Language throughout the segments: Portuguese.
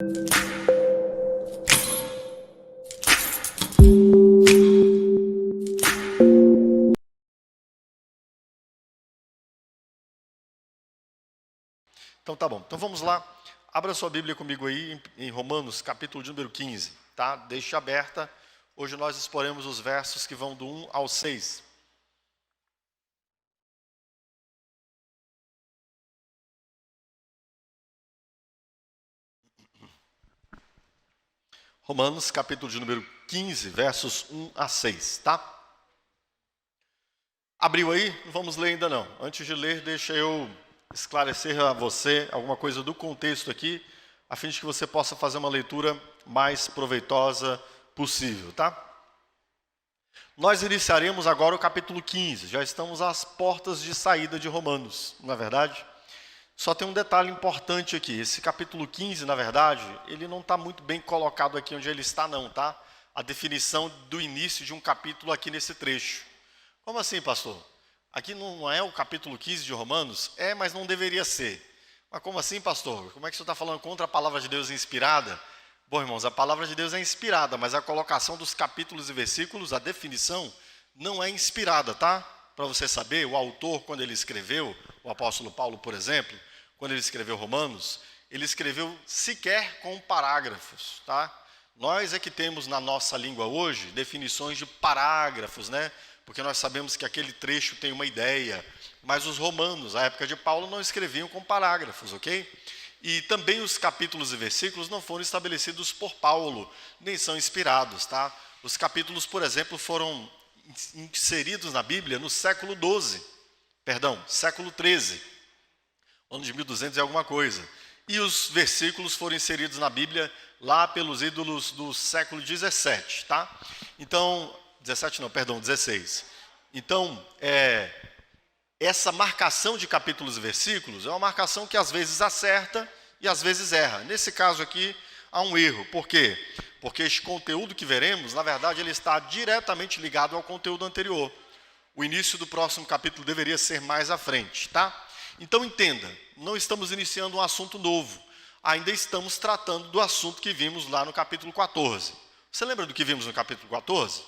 Então tá bom, então vamos lá, abra sua Bíblia comigo aí em Romanos, capítulo de número 15, tá? Deixe aberta, hoje nós exploramos os versos que vão do 1 ao 6. Romanos, capítulo de número 15, versos 1 a 6, tá? Abriu aí? Não vamos ler ainda não. Antes de ler, deixa eu esclarecer a você alguma coisa do contexto aqui, a fim de que você possa fazer uma leitura mais proveitosa possível, tá? Nós iniciaremos agora o capítulo 15, já estamos às portas de saída de Romanos, não é verdade? Só tem um detalhe importante aqui, esse capítulo 15, na verdade, ele não está muito bem colocado aqui onde ele está não, tá? A definição do início de um capítulo aqui nesse trecho. Como assim, pastor? Aqui não é o capítulo 15 de Romanos? É, mas não deveria ser. Mas como assim, pastor? Como é que você está falando contra a palavra de Deus inspirada? Bom, irmãos, a palavra de Deus é inspirada, mas a colocação dos capítulos e versículos, a definição, não é inspirada, tá? Para você saber, o autor, quando ele escreveu, o apóstolo Paulo, por exemplo, quando ele escreveu Romanos, ele escreveu sequer com parágrafos, tá? Nós é que temos na nossa língua hoje definições de parágrafos, né? Porque nós sabemos que aquele trecho tem uma ideia, mas os romanos, na época de Paulo, não escreviam com parágrafos, ok? E também os capítulos e versículos não foram estabelecidos por Paulo, nem são inspirados, tá? Os capítulos, por exemplo, foram inseridos na Bíblia no século século XIII, ano de 1200 e alguma coisa. E os versículos foram inseridos na Bíblia lá pelos ídolos do século XVII, tá? Então, 17 não, perdão, 16. Então, essa marcação de capítulos e versículos é uma marcação que às vezes acerta e às vezes erra. Nesse caso aqui, há um erro. Por quê? Porque este conteúdo que veremos, na verdade, ele está diretamente ligado ao conteúdo anterior. O início do próximo capítulo deveria ser mais à frente, tá? Então entenda, não estamos iniciando um assunto novo. Ainda estamos tratando do assunto que vimos lá no capítulo 14. Você lembra do que vimos no capítulo 14?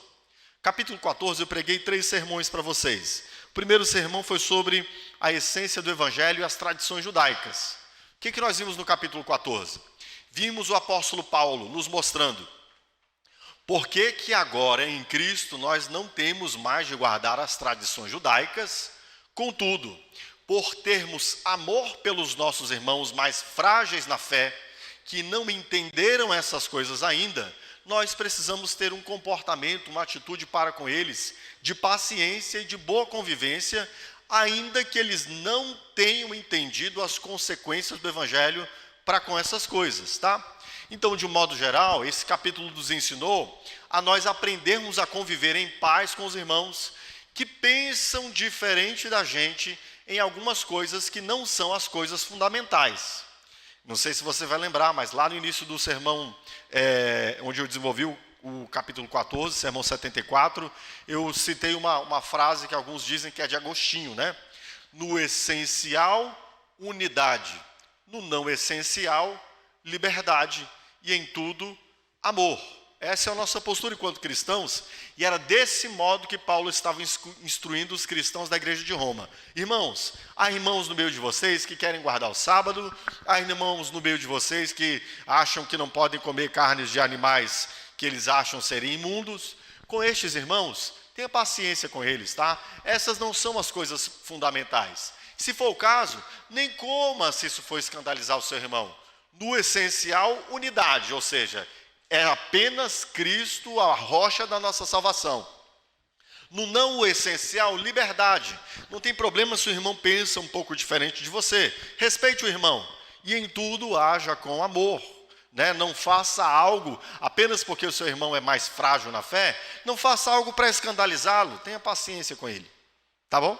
Capítulo 14, eu preguei 3 sermões para vocês. O primeiro sermão foi sobre a essência do Evangelho e as tradições judaicas. O que nós vimos no capítulo 14? Vimos o apóstolo Paulo nos mostrando por que agora em Cristo nós não temos mais de guardar as tradições judaicas, contudo, por termos amor pelos nossos irmãos mais frágeis na fé, que não entenderam essas coisas ainda, nós precisamos ter um comportamento, uma atitude para com eles, de paciência e de boa convivência, ainda que eles não tenham entendido as consequências do Evangelho para com essas coisas, tá? Então, de um modo geral, esse capítulo nos ensinou a nós aprendermos a conviver em paz com os irmãos que pensam diferente da gente em algumas coisas que não são as coisas fundamentais. Não sei se você vai lembrar, mas lá no início do sermão, onde eu desenvolvi o capítulo 14, sermão 74, eu citei uma frase que alguns dizem que é de Agostinho, né? No essencial, unidade. No não essencial, liberdade. E em tudo, amor. Essa é a nossa postura enquanto cristãos, e era desse modo que Paulo estava instruindo os cristãos da igreja de Roma. Irmãos, há irmãos no meio de vocês que querem guardar o sábado, há irmãos no meio de vocês que acham que não podem comer carnes de animais que eles acham serem imundos. Com estes irmãos, tenha paciência com eles, tá? Essas não são as coisas fundamentais. Se for o caso, nem coma se isso for escandalizar o seu irmão. No essencial, unidade, ou seja, é apenas Cristo a rocha da nossa salvação. No não o essencial, liberdade. Não tem problema se o irmão pensa um pouco diferente de você. Respeite o irmão. E em tudo haja com amor. Né? Não faça algo apenas porque o seu irmão é mais frágil na fé. Não faça algo para escandalizá-lo. Tenha paciência com ele. Tá bom?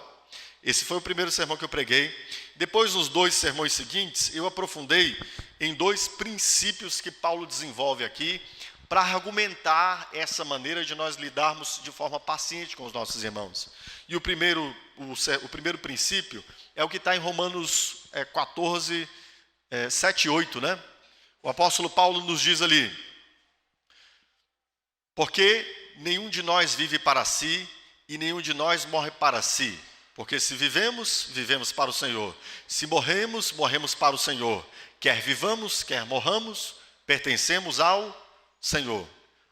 Esse foi o primeiro sermão que eu preguei. Depois, nos 2 sermões seguintes, eu aprofundei em 2 princípios que Paulo desenvolve aqui para argumentar essa maneira de nós lidarmos de forma paciente com os nossos irmãos. E o primeiro princípio é o que está em Romanos 14, 7 e 8, né? O apóstolo Paulo nos diz ali: porque nenhum de nós vive para si e nenhum de nós morre para si. Porque se vivemos, vivemos para o Senhor. Se morremos, morremos para o Senhor. Quer vivamos, quer morramos, pertencemos ao Senhor.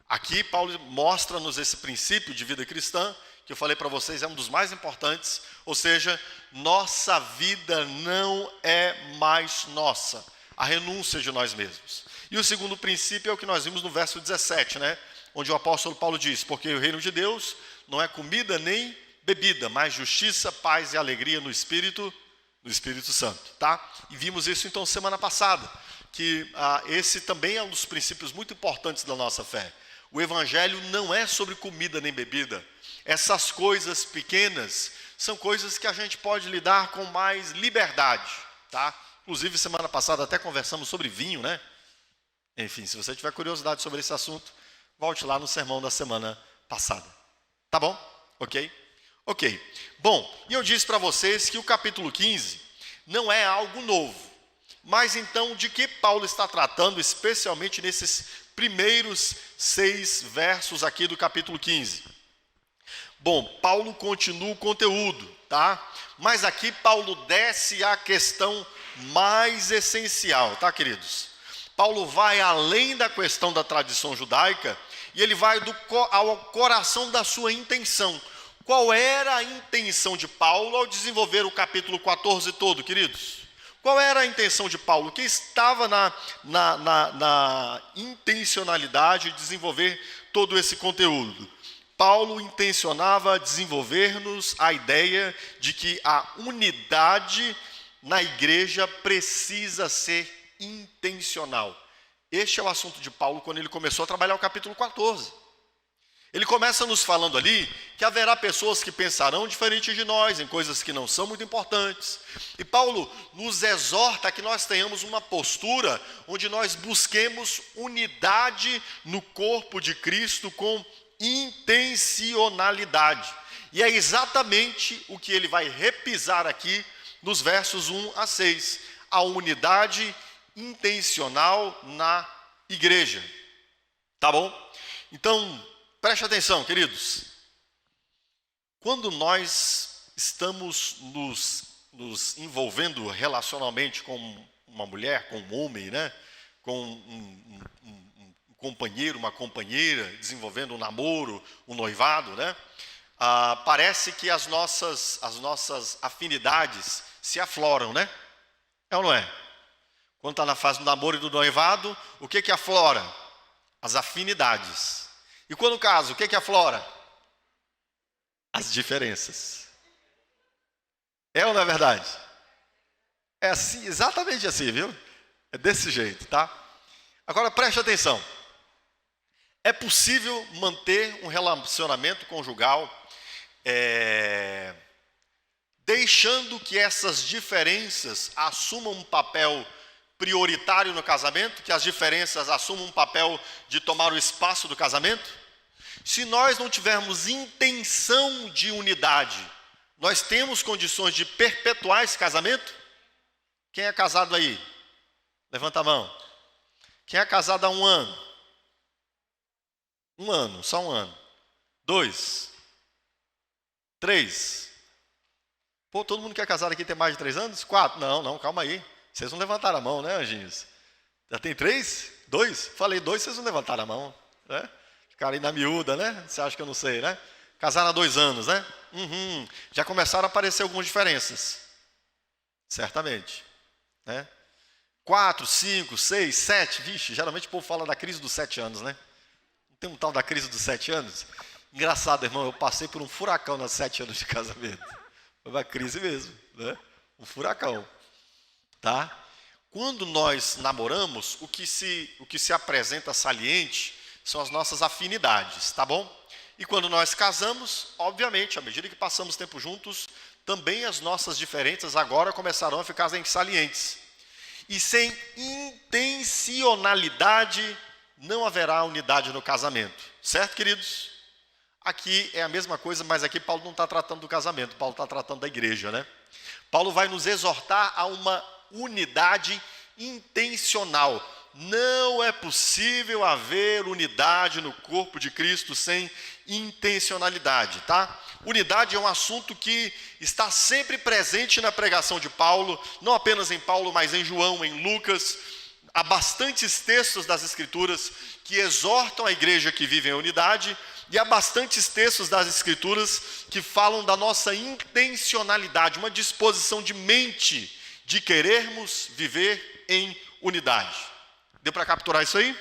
Aqui Paulo mostra-nos esse princípio de vida cristã, que eu falei para vocês, é um dos mais importantes. Ou seja, nossa vida não é mais nossa. A renúncia de nós mesmos. E o segundo princípio é o que nós vimos no verso 17, né? Onde o apóstolo Paulo diz: porque o reino de Deus não é comida nem bebida, mas justiça, paz e alegria no Espírito Santo, tá? E vimos isso então semana passada, que esse também é um dos princípios muito importantes da nossa fé. O evangelho não é sobre comida nem bebida. Essas coisas pequenas são coisas que a gente pode lidar com mais liberdade, tá? Inclusive semana passada até conversamos sobre vinho, né? Enfim, se você tiver curiosidade sobre esse assunto, volte lá no sermão da semana passada. Tá bom? Ok? Ok. Bom, e eu disse para vocês que o capítulo 15 não é algo novo. Mas então, de que Paulo está tratando, especialmente nesses primeiros 6 versos aqui do capítulo 15? Bom, Paulo continua o conteúdo, tá? Mas aqui Paulo desce à questão mais essencial, tá, queridos? Paulo vai além da questão da tradição judaica e ele vai ao coração da sua intenção. Qual era a intenção de Paulo ao desenvolver o capítulo 14 todo, queridos? Qual era a intenção de Paulo? O que estava na intencionalidade de desenvolver todo esse conteúdo? Paulo intencionava desenvolver-nos a ideia de que a unidade na igreja precisa ser intencional. Este é o assunto de Paulo quando ele começou a trabalhar o capítulo 14. Ele começa nos falando ali que haverá pessoas que pensarão diferente de nós em coisas que não são muito importantes. E Paulo nos exorta a que nós tenhamos uma postura onde nós busquemos unidade no corpo de Cristo com intencionalidade. E é exatamente o que ele vai repisar aqui nos versos 1 a 6. A unidade intencional na igreja. Tá bom? Então, preste atenção, queridos. Quando nós estamos nos envolvendo relacionalmente com uma mulher, com um homem, né? Com um companheiro, uma companheira, desenvolvendo um namoro, um noivado, né? Parece que as nossas afinidades se afloram, né? É ou não é? Quando está na fase do namoro e do noivado, o que aflora? As afinidades. E quando casa, o que aflora? As diferenças. É ou não é verdade? É assim, exatamente assim, viu? É desse jeito, tá? Agora preste atenção. É possível manter um relacionamento conjugal deixando que essas diferenças assumam um papel prioritário no casamento, que as diferenças assumam um papel de tomar o espaço do casamento? Se nós não tivermos intenção de unidade, nós temos condições de perpetuar esse casamento? Quem é casado aí? Levanta a mão. Quem é casado há 1 ano? 1 ano, só 1 ano. 2. 3. Pô, todo mundo que é casado aqui tem mais de 3 anos? 4? Não, calma aí. Vocês não levantaram a mão, né, anjinhos? Já tem 3? 2? Falei 2, vocês não levantaram a mão, né? Ficaram aí na miúda, né? Você acha que eu não sei, né? Casaram há 2 anos, né? Já começaram a aparecer algumas diferenças. Certamente, né? 4, 5, 6, 7. Vixe, geralmente o povo fala da crise dos 7 anos, né? Não tem um tal da crise dos 7 anos? Engraçado, irmão, eu passei por um furacão nos 7 anos de casamento. Foi uma crise mesmo, né? Um furacão. Tá? Quando nós namoramos, o que se apresenta saliente são as nossas afinidades, tá bom? E quando nós casamos, obviamente, à medida que passamos tempo juntos, também as nossas diferenças agora começarão a ficar salientes. E sem intencionalidade não haverá unidade no casamento, certo, queridos? Aqui é a mesma coisa, mas aqui Paulo não está tratando do casamento, Paulo está tratando da igreja, né? Paulo vai nos exortar a uma unidade intencional. não é possível haver unidade no corpo de Cristo sem intencionalidade, tá? Unidade é um assunto que está sempre presente na pregação de Paulo, não apenas em Paulo, mas em João, em Lucas. Há bastantes textos das Escrituras que exortam a igreja que vive em unidade, e há bastantes textos das Escrituras que falam da nossa intencionalidade, uma disposição de mente de querermos viver em unidade. Deu para capturar isso aí?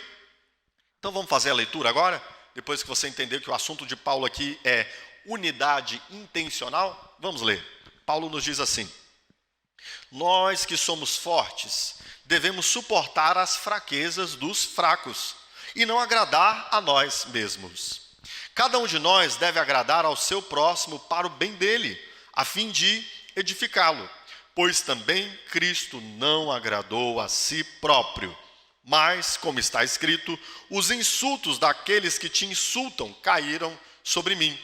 Então vamos fazer a leitura agora, depois que você entender que o assunto de Paulo aqui é unidade intencional. Vamos ler. Paulo nos diz assim: nós que somos fortes devemos suportar as fraquezas dos fracos e não agradar a nós mesmos. Cada um de nós deve agradar ao seu próximo para o bem dele, a fim de edificá-lo, pois também Cristo não agradou a si próprio. Mas, como está escrito, os insultos daqueles que te insultam caíram sobre mim.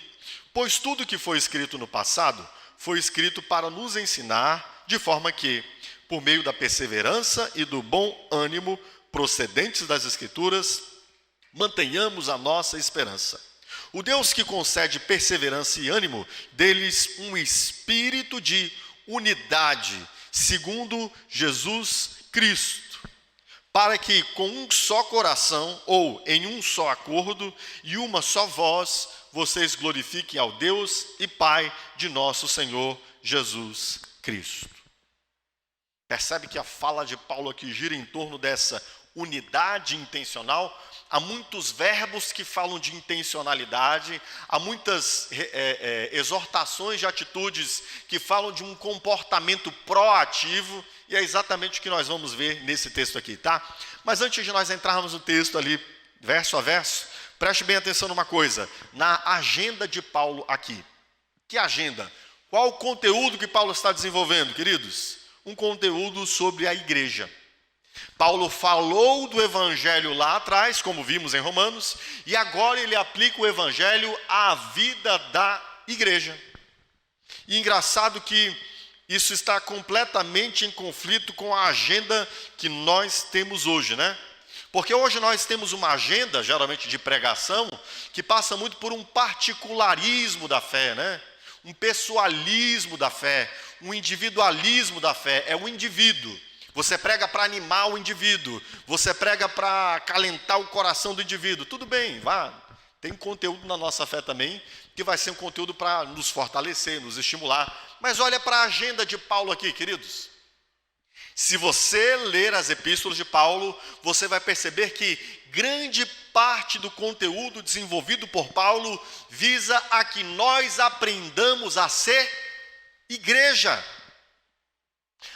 Pois tudo que foi escrito no passado foi escrito para nos ensinar, de forma que, por meio da perseverança e do bom ânimo procedentes das Escrituras, mantenhamos a nossa esperança. O Deus que concede perseverança e ânimo, dê-lhes um espírito de unidade, segundo Jesus Cristo, para que com um só coração, ou em um só acordo e uma só voz, vocês glorifiquem ao Deus e Pai de nosso Senhor Jesus Cristo. Percebe que a fala de Paulo aqui gira em torno dessa unidade intencional? Há muitos verbos que falam de intencionalidade, há muitas exortações de atitudes que falam de um comportamento proativo, e é exatamente o que nós vamos ver nesse texto aqui, tá? Mas antes de nós entrarmos no texto ali, verso a verso, preste bem atenção numa coisa, na agenda de Paulo aqui. Que agenda? Qual o conteúdo que Paulo está desenvolvendo, queridos? Um conteúdo sobre a igreja. Paulo falou do evangelho lá atrás, como vimos em Romanos, e agora ele aplica o evangelho à vida da igreja. E engraçado que isso está completamente em conflito com a agenda que nós temos hoje, né? Porque hoje nós temos uma agenda, geralmente de pregação, que passa muito por um particularismo da fé, né? Um pessoalismo da fé, um individualismo da fé. É o indivíduo. Você prega para animar o indivíduo, você prega para acalentar o coração do indivíduo. Tudo bem, vá. Tem conteúdo na nossa fé também, que vai ser um conteúdo para nos fortalecer, nos estimular. Mas olha para a agenda de Paulo aqui, queridos. Se você ler as epístolas de Paulo, você vai perceber que grande parte do conteúdo desenvolvido por Paulo visa a que nós aprendamos a ser igreja.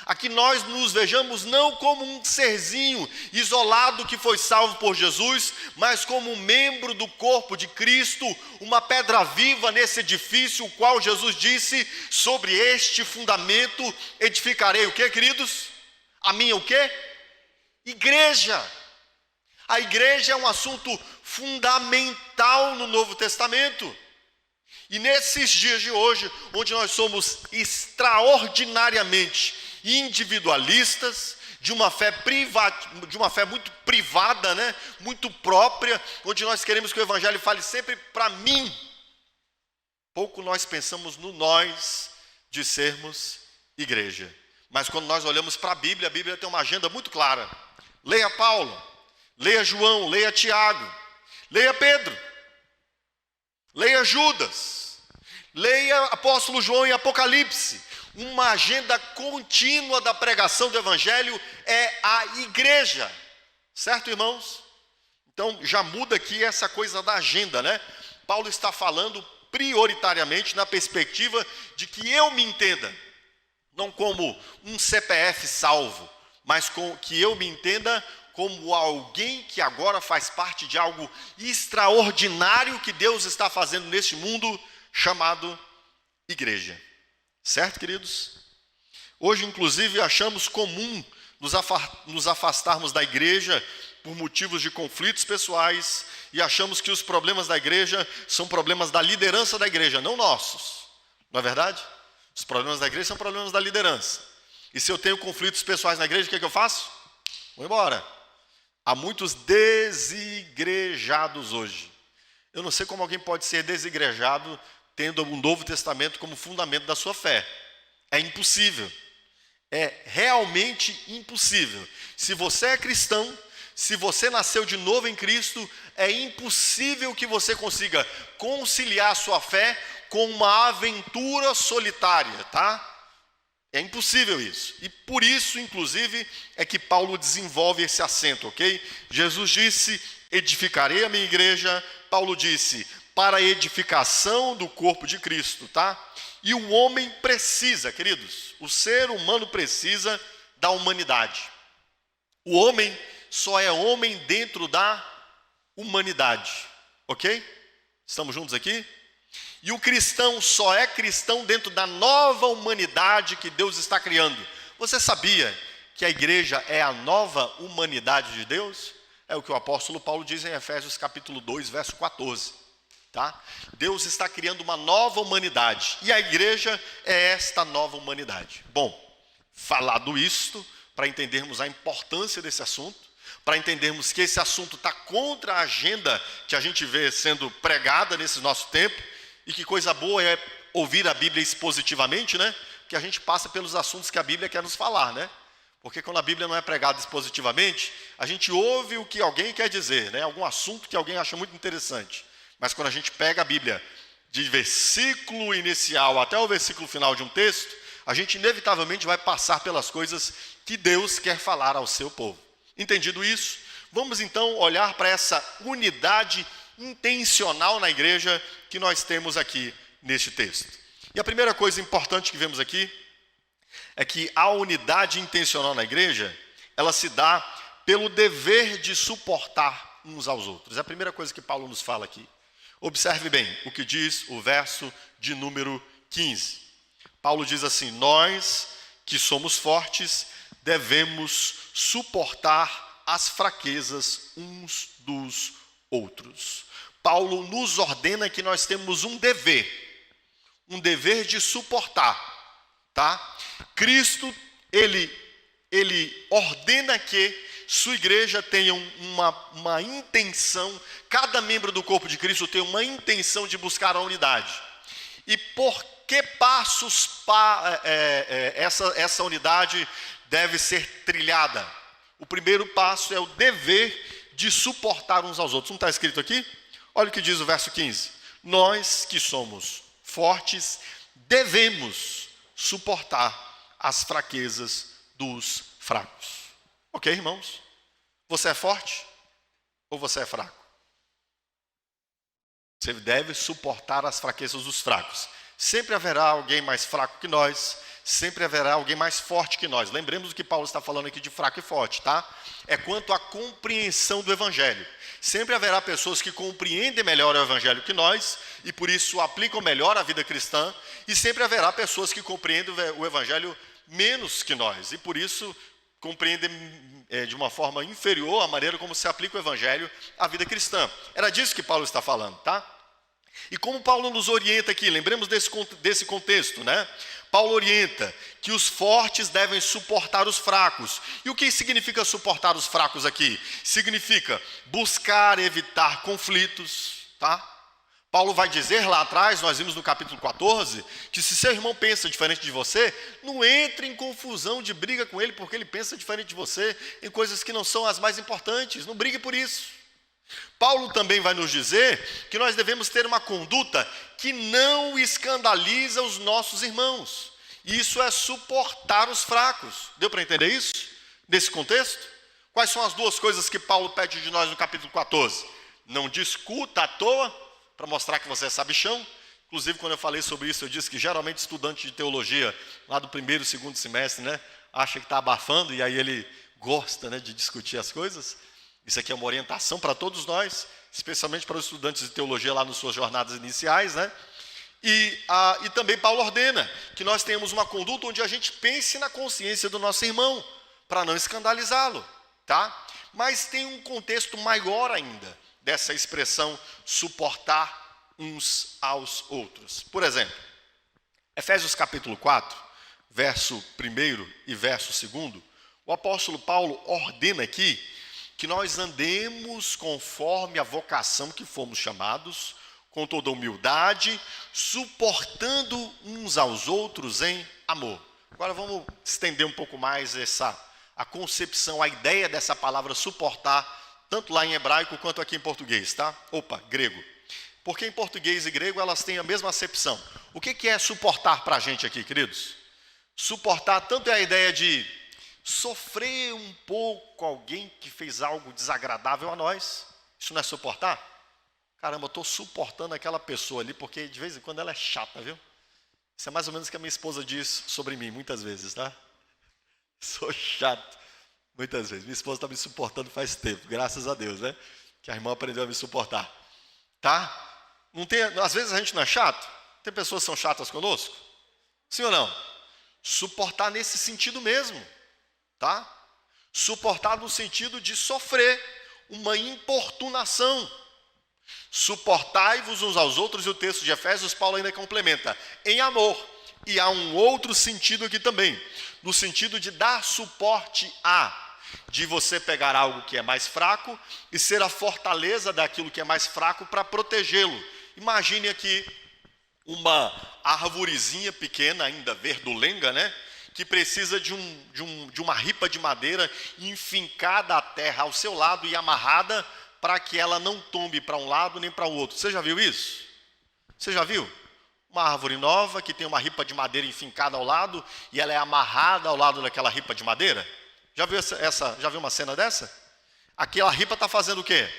A que nós nos vejamos não como um serzinho isolado que foi salvo por Jesus, mas como um membro do corpo de Cristo, uma pedra viva nesse edifício, o qual Jesus disse: sobre este fundamento edificarei o que, queridos? A minha o quê? Igreja. A igreja é um assunto fundamental no Novo Testamento. E nesses dias de hoje, onde nós somos extraordinariamente individualistas, de uma fé muito privada, né? Muito própria, onde nós queremos que o evangelho fale sempre para mim. Pouco nós pensamos no nós de sermos igreja. Mas quando nós olhamos para a Bíblia tem uma agenda muito clara. Leia Paulo, leia João, leia Tiago, leia Pedro, leia Judas, leia Apóstolo João e Apocalipse. Uma agenda contínua da pregação do evangelho é a igreja. Certo, irmãos? Então já muda aqui essa coisa da agenda, né? Paulo está falando prioritariamente na perspectiva de que eu me entenda, não como um CPF salvo, mas que eu me entenda como alguém que agora faz parte de algo extraordinário que Deus está fazendo neste mundo chamado igreja. Certo, queridos? Hoje, inclusive, achamos comum nos afastarmos da igreja por motivos de conflitos pessoais e achamos que os problemas da igreja são problemas da liderança da igreja, não nossos. Não é verdade? Os problemas da igreja são problemas da liderança. E se eu tenho conflitos pessoais na igreja, o que é que eu faço? Vou embora. Há muitos desigrejados hoje. Eu não sei como alguém pode ser desigrejado tendo o Novo Testamento como fundamento da sua fé. É impossível. É realmente impossível. Se você é cristão, se você nasceu de novo em Cristo, é impossível que você consiga conciliar a sua fé com uma aventura solitária, tá? É impossível isso. E por isso, inclusive, é que Paulo desenvolve esse acento, ok? Jesus disse, edificarei a minha igreja. Paulo disse, para a edificação do corpo de Cristo, tá? E o homem precisa, queridos, o ser humano precisa da humanidade. O homem só é homem dentro da humanidade, ok? Estamos juntos aqui? E o cristão só é cristão dentro da nova humanidade que Deus está criando. Você sabia que a igreja é a nova humanidade de Deus? É o que o apóstolo Paulo diz em Efésios capítulo 2, verso 14. Tá? Deus está criando uma nova humanidade. E a igreja é esta nova humanidade. Bom, falado isto, para entendermos a importância desse assunto, para entendermos que esse assunto está contra a agenda que a gente vê sendo pregada nesse nosso tempo, e que coisa boa é ouvir a Bíblia expositivamente, né? Porque a gente passa pelos assuntos que a Bíblia quer nos falar, né? Porque quando a Bíblia não é pregada expositivamente, a gente ouve o que alguém quer dizer, né? Algum assunto que alguém acha muito interessante. Mas quando a gente pega a Bíblia de versículo inicial até o versículo final de um texto, a gente inevitavelmente vai passar pelas coisas que Deus quer falar ao seu povo. Entendido isso, vamos então olhar para essa unidade intencional na igreja que nós temos aqui neste texto. E a primeira coisa importante que vemos aqui é que a unidade intencional na igreja, ela se dá pelo dever de suportar uns aos outros. É a primeira coisa que Paulo nos fala aqui. Observe bem o que diz o verso de número 15. Paulo diz assim, nós que somos fortes devemos suportar as fraquezas uns dos outros. Paulo nos ordena que nós temos um dever de suportar, tá? Cristo, ele ordena que sua igreja tenha uma intenção, cada membro do corpo de Cristo tem uma intenção de buscar a unidade. E por que passos essa unidade deve ser trilhada? O primeiro passo é o dever de suportar uns aos outros. Não está escrito aqui? Olha o que diz o verso 15. Nós que somos fortes devemos suportar as fraquezas dos fracos. Ok, irmãos? Você é forte ou você é fraco? Você deve suportar as fraquezas dos fracos. Sempre haverá alguém mais fraco que nós, sempre haverá alguém mais forte que nós. Lembremos do que Paulo está falando aqui de fraco e forte, tá? É quanto à compreensão do evangelho. Sempre haverá pessoas que compreendem melhor o evangelho que nós e por isso aplicam melhor a vida cristã, e sempre haverá pessoas que compreendem o evangelho menos que nós e por isso compreendem de uma forma inferior a maneira como se aplica o evangelho à vida cristã. Era disso que Paulo está falando, tá? E como Paulo nos orienta aqui, lembremos desse contexto, né? Paulo orienta que os fortes devem suportar os fracos. E o que significa suportar os fracos aqui? Significa buscar evitar conflitos, tá? Paulo vai dizer lá atrás, nós vimos no capítulo 14, que se seu irmão pensa diferente de você, não entre em confusão de briga com ele, porque ele pensa diferente de você em coisas que não são as mais importantes. Não brigue por isso. Paulo também vai nos dizer que nós devemos ter uma conduta que não escandaliza os nossos irmãos. Isso é suportar os fracos. Deu para entender isso? Nesse contexto? Quais são as duas coisas que Paulo pede de nós no capítulo 14? Não discuta à toa, para mostrar que você é sabichão. Inclusive, quando eu falei sobre isso, eu disse que geralmente estudante de teologia, lá do primeiro e segundo semestre, né, acha que está abafando, e aí ele gosta, né, de discutir as coisas. Isso aqui é uma orientação para todos nós, especialmente para os estudantes de teologia lá nas suas jornadas iniciais, né? E também Paulo ordena que nós tenhamos uma conduta onde a gente pense na consciência do nosso irmão, para não escandalizá-lo, tá? Mas tem um contexto maior ainda dessa expressão suportar uns aos outros. Por exemplo, Efésios capítulo 4, verso 1 e verso 2, o apóstolo Paulo ordena aqui que nós andemos conforme a vocação que fomos chamados, com toda humildade, suportando uns aos outros em amor. Agora vamos estender um pouco mais a concepção, a ideia dessa palavra suportar, tanto lá em hebraico quanto aqui em português, tá? Grego. Porque em português e grego elas têm a mesma acepção. O que é suportar para a gente aqui, queridos? Suportar tanto é a ideia de sofrer um pouco alguém que fez algo desagradável a nós. Isso não é suportar? Caramba, eu estou suportando aquela pessoa ali porque de vez em quando ela é chata, viu? Isso é mais ou menos o que a minha esposa diz sobre mim muitas vezes, tá? Sou chato, muitas vezes. Minha esposa está me suportando faz tempo, graças a Deus, né? Que a irmã aprendeu a me suportar, tá? Não tem, às vezes a gente não é chato? Tem pessoas que são chatas conosco? Sim ou não? Suportar nesse sentido mesmo, tá? Suportar no sentido de sofrer uma importunação. Suportai-vos uns aos outros, e o texto de Efésios, Paulo ainda complementa, em amor. E há um outro sentido aqui também, no sentido de dar suporte de você pegar algo que é mais fraco e ser a fortaleza daquilo que é mais fraco para protegê-lo. Imagine aqui uma arvorezinha pequena, ainda verdolenga, né? Que precisa de uma ripa de madeira enfincada à terra ao seu lado e amarrada para que ela não tombe para um lado nem para o outro. Você já viu isso? Você já viu? Uma árvore nova que tem uma ripa de madeira enfincada ao lado e ela é amarrada ao lado daquela ripa de madeira? Já viu já viu uma cena dessa? Aquela ripa está fazendo o quê?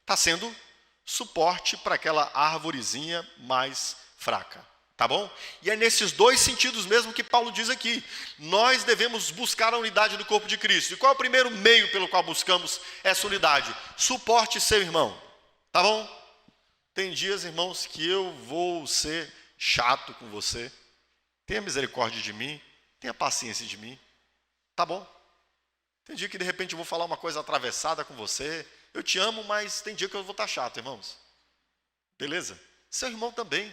Está sendo suporte para aquela arvorezinha mais fraca, tá bom? E é nesses dois sentidos mesmo que Paulo diz aqui. Nós devemos buscar a unidade do corpo de Cristo. E qual é o primeiro meio pelo qual buscamos essa unidade? Suporte seu irmão, tá bom? Tem dias, irmãos, que eu vou ser chato com você. Tenha misericórdia de mim, tenha paciência de mim, tá bom? Tem dia que de repente eu vou falar uma coisa atravessada com você. Eu te amo, mas tem dia que eu vou estar chato, irmãos. Beleza? Seu irmão também,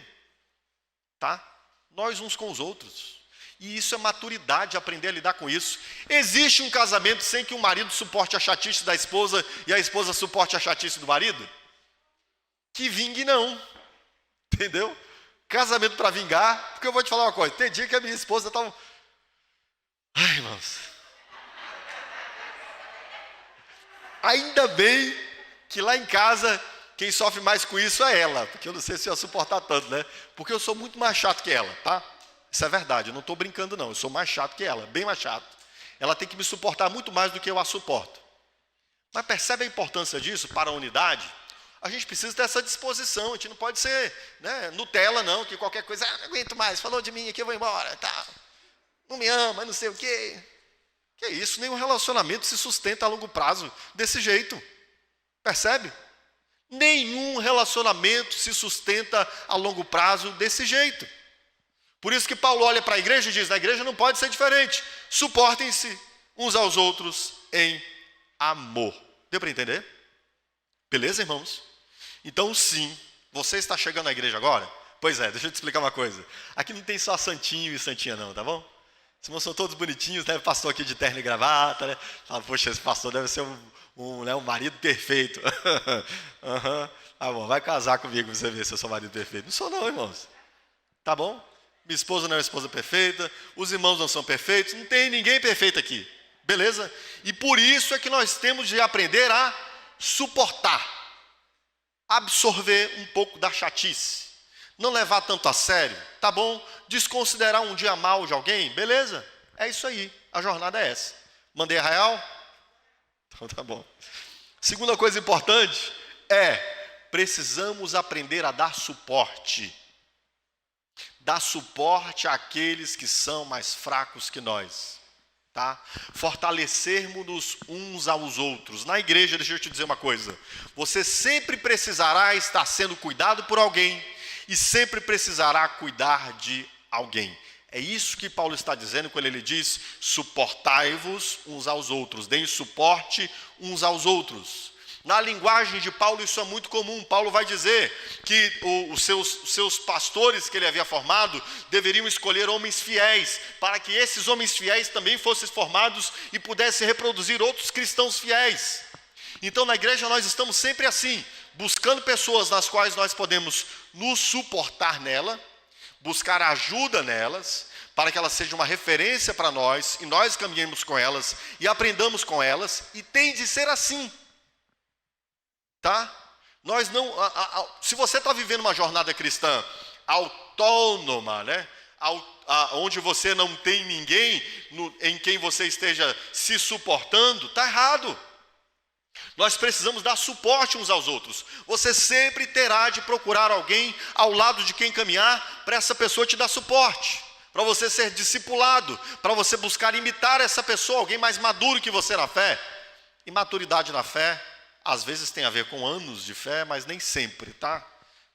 tá? Nós uns com os outros. E isso é maturidade, aprender a lidar com isso. Existe um casamento sem que o marido suporte a chatice da esposa e a esposa suporte a chatice do marido? Que vingue não, entendeu? Casamento para vingar, porque eu vou te falar uma coisa. Tem dia que a minha esposa está... Ai, irmãos... Ainda bem que lá em casa, quem sofre mais com isso é ela, porque eu não sei se eu ia suportar tanto, né? Porque eu sou muito mais chato que ela, tá? Isso é verdade, eu não estou brincando não, eu sou mais chato que ela, bem mais chato. Ela tem que me suportar muito mais do que eu a suporto. Mas percebe a importância disso para a unidade? A gente precisa ter essa disposição, a gente não pode ser, né, Nutella não, que qualquer coisa, não aguento mais, falou de mim aqui, eu vou embora, tá? Não me ama, não sei o quê. Que é isso, nenhum relacionamento se sustenta a longo prazo desse jeito. Percebe? Nenhum relacionamento se sustenta a longo prazo desse jeito. Por isso que Paulo olha para a igreja e diz, na igreja não pode ser diferente. Suportem-se uns aos outros em amor. Deu para entender? Beleza, irmãos? Então, sim, você está chegando à igreja agora? Pois é, deixa eu te explicar uma coisa. Aqui não tem só santinho e santinha não, tá bom? Os irmãos são todos bonitinhos, né? Pastor aqui de terno e gravata, né? Fala, poxa, esse pastor deve ser um marido perfeito. Uhum. Tá bom, vai casar comigo pra você ver se eu sou marido perfeito. Não sou não, irmãos. Tá bom? Minha esposa não é uma esposa perfeita, os irmãos não são perfeitos, não tem ninguém perfeito aqui. Beleza? E por isso é que nós temos de aprender a suportar, absorver um pouco da chatice. Não levar tanto a sério, tá bom? Desconsiderar um dia mal de alguém, beleza? É isso aí, a jornada é essa. Mandei a real? Então tá bom. Segunda coisa importante precisamos aprender a dar suporte. Dar suporte àqueles que são mais fracos que nós, tá? Fortalecermos-nos uns aos outros. Na igreja, deixa eu te dizer uma coisa, você sempre precisará estar sendo cuidado por alguém, e sempre precisará cuidar de alguém. É isso que Paulo está dizendo quando ele diz, suportai-vos uns aos outros, deem suporte uns aos outros. Na linguagem de Paulo isso é muito comum. Paulo vai dizer que os seus pastores que ele havia formado deveriam escolher homens fiéis, para que esses homens fiéis também fossem formados e pudessem reproduzir outros cristãos fiéis. Então na igreja nós estamos sempre assim, buscando pessoas nas quais nós podemos nos suportar nela, buscar ajuda nelas, para que elas sejam uma referência para nós, e nós caminhemos com elas, e aprendamos com elas, e tem de ser assim. Tá? Nós não, se você está vivendo uma jornada cristã autônoma, né? Onde você não tem ninguém em quem você esteja se suportando, está errado. Nós precisamos dar suporte uns aos outros. Você sempre terá de procurar alguém ao lado de quem caminhar, para essa pessoa te dar suporte, para você ser discipulado, para você buscar imitar essa pessoa, alguém mais maduro que você na fé. E maturidade na fé, às vezes tem a ver com anos de fé, mas nem sempre, tá?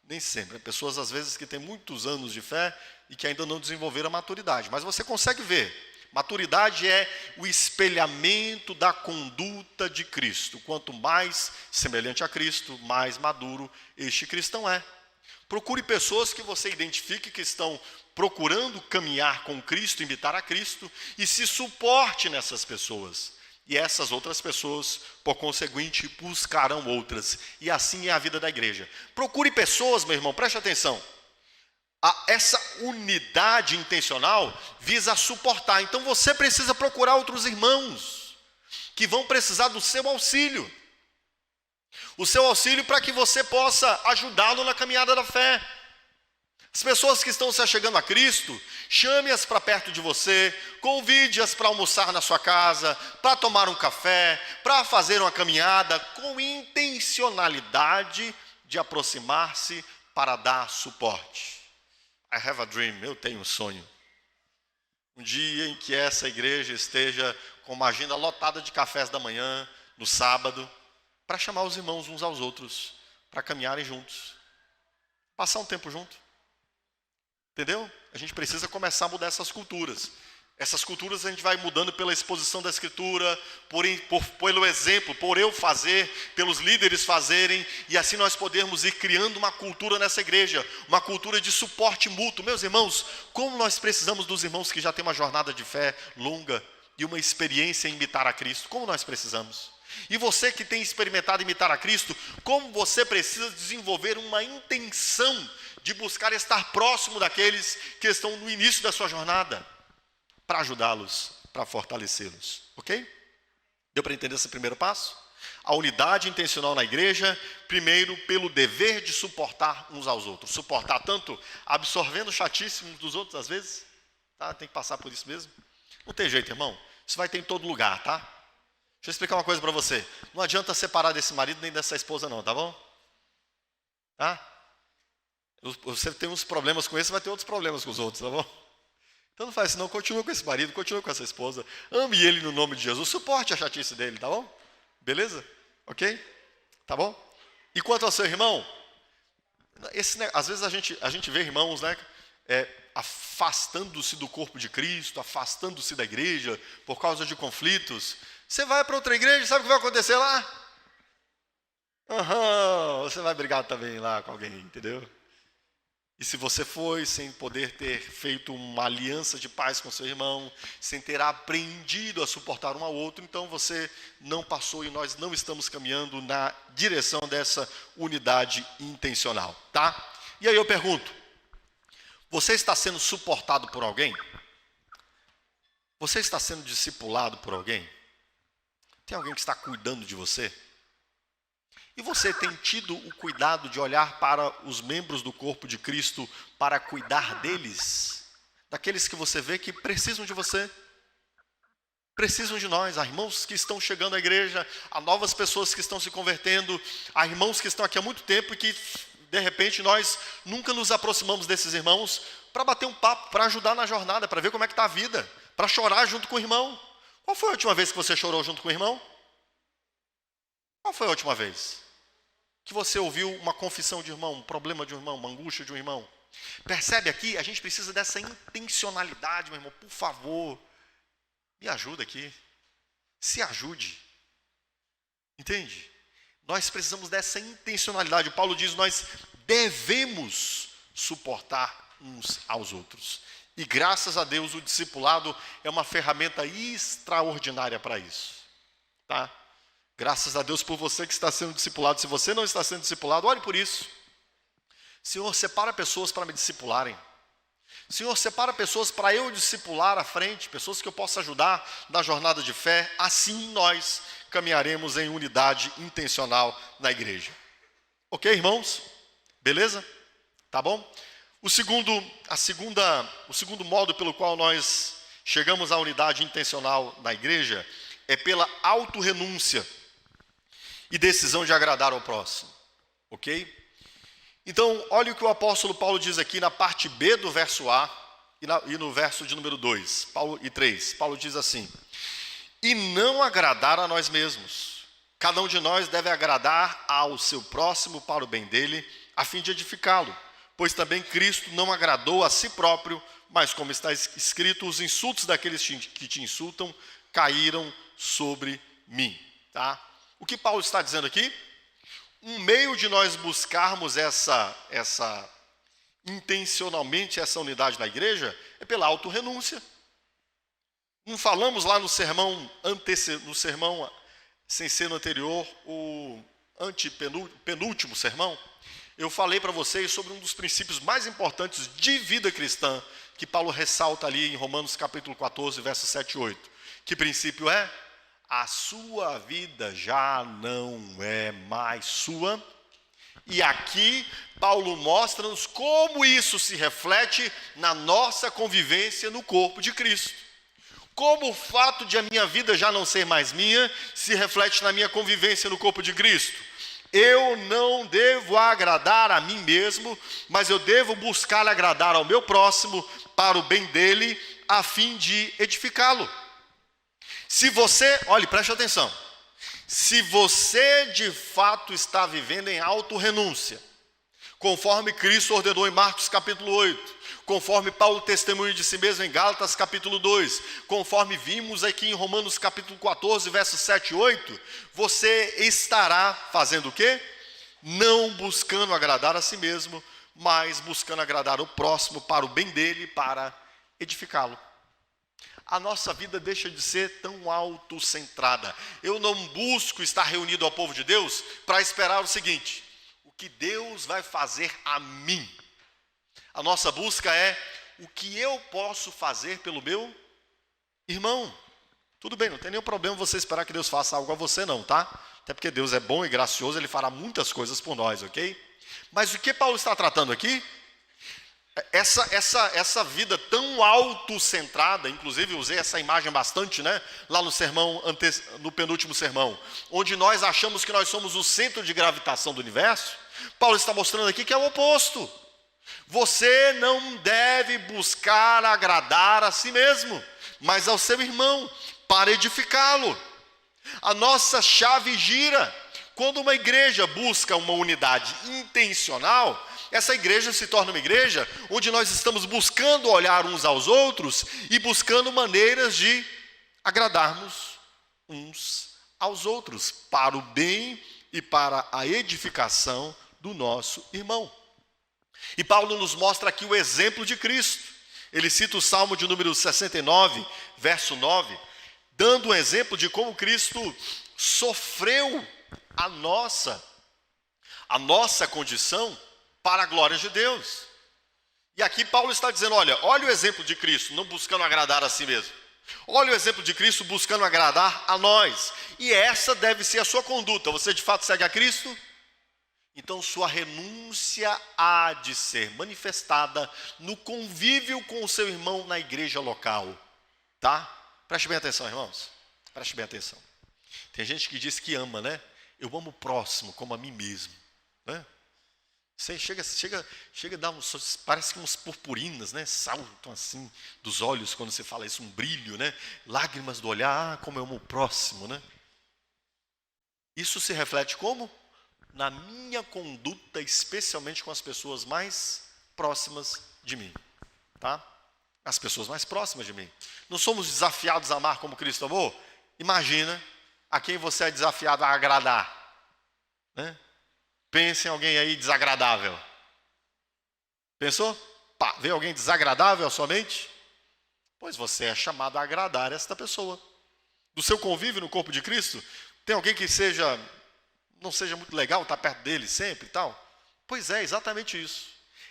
Nem sempre. Pessoas às vezes que têm muitos anos de fé e que ainda não desenvolveram a maturidade. Mas você consegue ver. Maturidade é o espelhamento da conduta de Cristo. Quanto mais semelhante a Cristo, mais maduro este cristão é. Procure pessoas que você identifique que estão procurando caminhar com Cristo, imitar a Cristo, e se suporte nessas pessoas. E essas outras pessoas, por conseguinte, buscarão outras. E assim é a vida da igreja. Procure pessoas, meu irmão, preste atenção. Essa unidade intencional visa suportar. Então você precisa procurar outros irmãos que vão precisar do seu auxílio. O seu auxílio para que você possa ajudá-lo na caminhada da fé. As pessoas que estão se achegando a Cristo, chame-as para perto de você, convide-as para almoçar na sua casa, para tomar um café, para fazer uma caminhada, com intencionalidade de aproximar-se para dar suporte. I have a dream, eu tenho um sonho. Um dia em que essa igreja esteja com uma agenda lotada de cafés da manhã, no sábado, para chamar os irmãos uns aos outros, para caminharem juntos, passar um tempo junto. Entendeu? A gente precisa começar a mudar essas culturas. Essas culturas a gente vai mudando pela exposição da Escritura, pelo exemplo, por eu fazer, pelos líderes fazerem, e assim nós podermos ir criando uma cultura nessa igreja, uma cultura de suporte mútuo. Meus irmãos, como nós precisamos dos irmãos que já têm uma jornada de fé longa e uma experiência em imitar a Cristo, como nós precisamos. E você que tem experimentado imitar a Cristo, como você precisa desenvolver uma intenção de buscar estar próximo daqueles que estão no início da sua jornada, para ajudá-los, para fortalecê-los, ok? Deu para entender esse primeiro passo? A unidade intencional na igreja, primeiro pelo dever de suportar uns aos outros. Suportar tanto absorvendo chatice uns dos outros às vezes, tá? Tem que passar por isso mesmo. Não tem jeito, irmão. Isso vai ter em todo lugar, tá? Deixa eu explicar uma coisa para você. Não adianta separar desse marido nem dessa esposa não, tá bom? Tá? Você tem uns problemas com esse, vai ter outros problemas com os outros, tá bom? Então não faz isso não, continua com esse marido, continua com essa esposa, ame ele no nome de Jesus, suporte a chatice dele, tá bom? Beleza? Ok? Tá bom? E quanto ao seu irmão, às vezes a gente vê irmãos, né, afastando-se do corpo de Cristo, afastando-se da igreja, por causa de conflitos. Você vai para outra igreja, sabe o que vai acontecer lá? Você vai brigar também lá com alguém, entendeu? E se você foi sem poder ter feito uma aliança de paz com seu irmão, sem ter aprendido a suportar um ao outro, então você não passou e nós não estamos caminhando na direção dessa unidade intencional, tá? E aí eu pergunto, você está sendo suportado por alguém? Você está sendo discipulado por alguém? Tem alguém que está cuidando de você? E você tem tido o cuidado de olhar para os membros do corpo de Cristo para cuidar deles? Daqueles que você vê que precisam de você? Precisam de nós. Há irmãos que estão chegando à igreja, há novas pessoas que estão se convertendo, há irmãos que estão aqui há muito tempo e que, de repente, nós nunca nos aproximamos desses irmãos para bater um papo, para ajudar na jornada, para ver como é que está a vida, para chorar junto com o irmão. Qual foi a última vez que você chorou junto com o irmão? Qual foi a última vez que você ouviu uma confissão de irmão, um problema de um irmão, uma angústia de um irmão? Percebe aqui? A gente precisa dessa intencionalidade, meu irmão. Por favor, me ajuda aqui. Se ajude. Entende? Nós precisamos dessa intencionalidade. Paulo diz, nós devemos suportar uns aos outros. E graças a Deus o discipulado é uma ferramenta extraordinária para isso. Tá? Graças a Deus por você que está sendo discipulado. Se você não está sendo discipulado, ore por isso. Senhor, separa pessoas para me discipularem. Senhor, separa pessoas para eu discipular à frente, pessoas que eu possa ajudar na jornada de fé. Assim nós caminharemos em unidade intencional na igreja. Ok, irmãos? Beleza? Tá bom? O segundo modo pelo qual nós chegamos à unidade intencional na igreja é pela autorrenúncia e decisão de agradar ao próximo. Ok? Então, olha o que o apóstolo Paulo diz aqui na parte B do verso A e no verso de número 2 e 3. Paulo diz assim: e não agradar a nós mesmos. Cada um de nós deve agradar ao seu próximo para o bem dele, a fim de edificá-lo. Pois também Cristo não agradou a si próprio, mas como está escrito, os insultos daqueles que te insultam caíram sobre mim. Tá? O que Paulo está dizendo aqui? Um meio de nós buscarmos intencionalmente essa unidade na igreja é pela autorrenúncia. Não falamos lá no sermão sem ser no anterior, o penúltimo sermão, eu falei para vocês sobre um dos princípios mais importantes de vida cristã, que Paulo ressalta ali em Romanos capítulo 14, versos 7 e 8. Que princípio é? A sua vida já não é mais sua. E aqui Paulo mostra-nos como isso se reflete na nossa convivência no corpo de Cristo. Como o fato de a minha vida já não ser mais minha se reflete na minha convivência no corpo de Cristo. Eu não devo agradar a mim mesmo, mas eu devo buscar agradar ao meu próximo para o bem dele, a fim de edificá-lo. Se você, olhe, preste atenção, se você de fato está vivendo em autorrenúncia, conforme Cristo ordenou em Marcos capítulo 8, conforme Paulo testemunha de si mesmo em Gálatas capítulo 2, conforme vimos aqui em Romanos capítulo 14, versos 7 e 8, você estará fazendo o quê? Não buscando agradar a si mesmo, mas buscando agradar o próximo para o bem dele, para edificá-lo. A nossa vida deixa de ser tão autocentrada. Eu não busco estar reunido ao povo de Deus para esperar o seguinte: o que Deus vai fazer a mim. A nossa busca é o que eu posso fazer pelo meu irmão. Tudo bem, não tem nenhum problema você esperar que Deus faça algo a você não, tá? Até porque Deus é bom e gracioso, Ele fará muitas coisas por nós, ok? Mas o que Paulo está tratando aqui? Essa vida tão autocentrada, inclusive usei essa imagem bastante, né? Lá no penúltimo sermão, onde nós achamos que nós somos o centro de gravitação do universo. Paulo está mostrando aqui que é o oposto. Você não deve buscar agradar a si mesmo, mas ao seu irmão, para edificá-lo. A nossa chave gira. Quando uma igreja busca uma unidade intencional, essa igreja se torna uma igreja onde nós estamos buscando olhar uns aos outros e buscando maneiras de agradarmos uns aos outros, para o bem e para a edificação do nosso irmão. E Paulo nos mostra aqui o exemplo de Cristo. Ele cita o Salmo de número 69, verso 9, dando um exemplo de como Cristo sofreu a nossa condição para a glória de Deus. E aqui Paulo está dizendo, olha o exemplo de Cristo, não buscando agradar a si mesmo. Olha o exemplo de Cristo buscando agradar a nós. E essa deve ser a sua conduta. Você de fato segue a Cristo? Então sua renúncia há de ser manifestada no convívio com o seu irmão na igreja local. Tá? Preste bem atenção, irmãos. Preste bem atenção. Tem gente que diz que ama, né? Eu amo o próximo como a mim mesmo, né? Você chega a dar parece que umas purpurinas, né? Saltam assim dos olhos quando você fala isso, um brilho, né? Lágrimas do olhar, como eu amo o próximo, né? Isso se reflete como? Na minha conduta, especialmente com as pessoas mais próximas de mim, tá? As pessoas mais próximas de mim. Não somos desafiados a amar como Cristo amou? Imagina a quem você é desafiado a agradar, né? Pense em alguém aí desagradável. Pensou? Pá, vê alguém desagradável à sua mente? Pois você é chamado a agradar esta pessoa. Do seu convívio no corpo de Cristo, Tem alguém que não seja muito legal estar perto dele sempre e tal? Pois é, exatamente isso.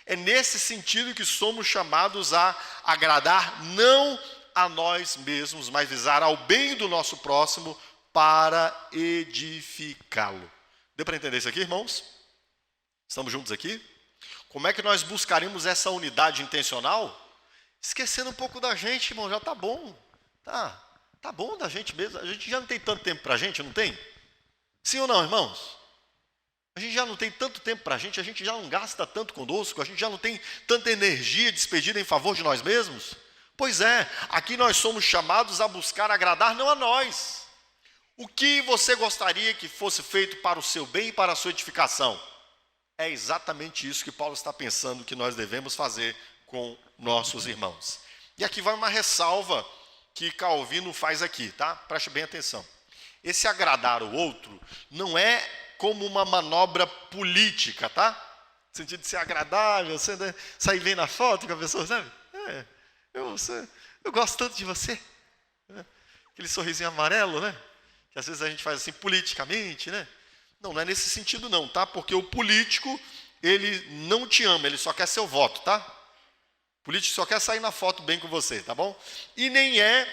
É nesse sentido que somos chamados a agradar não a nós mesmos, mas visar ao bem do nosso próximo para edificá-lo. Deu para entender isso aqui, irmãos? Estamos juntos aqui? Como é que nós buscaremos essa unidade intencional? Esquecendo um pouco da gente, irmão, já está bom. Tá bom da gente mesmo. A gente já não tem tanto tempo para a gente, não tem? Sim ou não, irmãos? A gente já não tem tanto tempo para a gente já não gasta tanto conosco, a gente já não tem tanta energia despedida em favor de nós mesmos. Pois é, aqui nós somos chamados a buscar agradar não a nós. O que você gostaria que fosse feito para o seu bem e para a sua edificação? É exatamente isso que Paulo está pensando que nós devemos fazer com nossos irmãos. E aqui vai uma ressalva que Calvino faz aqui, tá? Preste bem atenção. Esse agradar o outro não é como uma manobra política, tá? No sentido de ser agradável, você sair bem na foto com a pessoa, sabe? Eu gosto tanto de você. Aquele sorrisinho amarelo, né? Que às vezes a gente faz assim politicamente, né? Não é nesse sentido não, tá? Porque o político, ele não te ama, ele só quer seu voto, tá? O político só quer sair na foto bem com você, tá bom? E nem é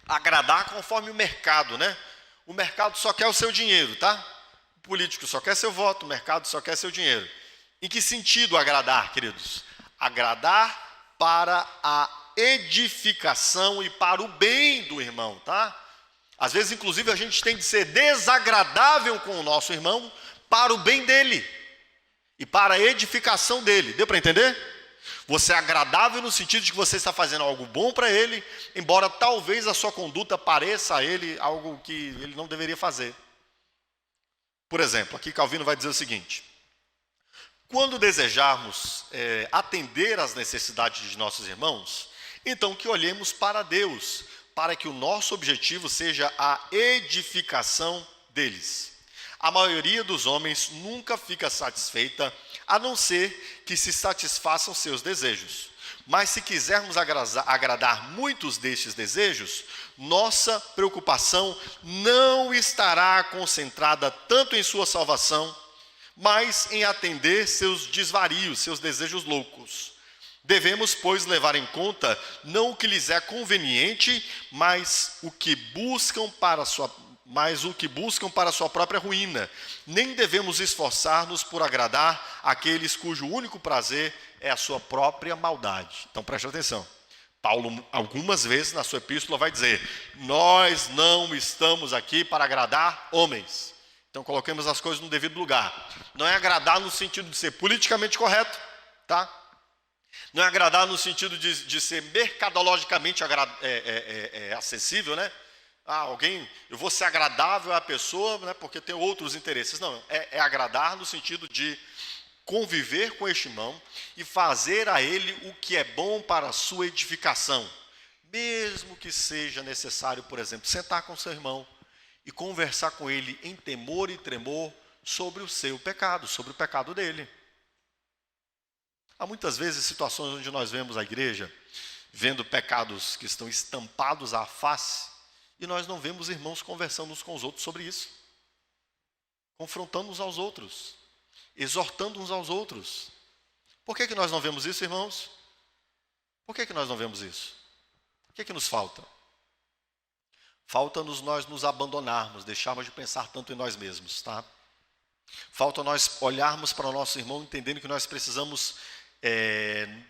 agradar conforme o mercado, né? O mercado só quer o seu dinheiro, tá? O político só quer seu voto, o mercado só quer seu dinheiro. Em que sentido agradar, queridos? Agradar para a edificação e para o bem do irmão, tá? Às vezes, inclusive, a gente tem de ser desagradável com o nosso irmão para o bem dele e para a edificação dele. Deu para entender? Você é agradável no sentido de que você está fazendo algo bom para ele, embora talvez a sua conduta pareça a ele algo que ele não deveria fazer. Por exemplo, aqui Calvino vai dizer o seguinte: quando desejarmos atender às necessidades de nossos irmãos, então que olhemos para Deus, para que o nosso objetivo seja a edificação deles. A maioria dos homens nunca fica satisfeita, a não ser que se satisfaçam seus desejos. Mas se quisermos agradar muitos destes desejos, nossa preocupação não estará concentrada tanto em sua salvação, mas em atender seus desvarios, seus desejos loucos. Devemos, pois, levar em conta não o que lhes é conveniente, mas o que buscam para a sua própria ruína. Nem devemos esforçar-nos por agradar aqueles cujo único prazer é a sua própria maldade. Então preste atenção. Paulo, algumas vezes na sua epístola, vai dizer: nós não estamos aqui para agradar homens. Então coloquemos as coisas no devido lugar. Não é agradar no sentido de ser politicamente correto, tá? Não é agradar no sentido de ser mercadologicamente acessível, né? Eu vou ser agradável à pessoa, né, porque tem outros interesses. Não, é agradar no sentido de conviver com este irmão e fazer a ele o que é bom para a sua edificação. Mesmo que seja necessário, por exemplo, sentar com seu irmão e conversar com ele em temor e tremor sobre o seu pecado, sobre o pecado dele. Há muitas vezes situações onde nós vemos a igreja vendo pecados que estão estampados à face e nós não vemos irmãos conversando uns com os outros sobre isso, confrontando uns aos outros, exortando uns aos outros. Por que nós não vemos isso, irmãos? Por que nós não vemos isso? O que nos falta? Falta-nos nós nos abandonarmos, deixarmos de pensar tanto em nós mesmos, tá? Falta nós olharmos para o nosso irmão entendendo que nós precisamos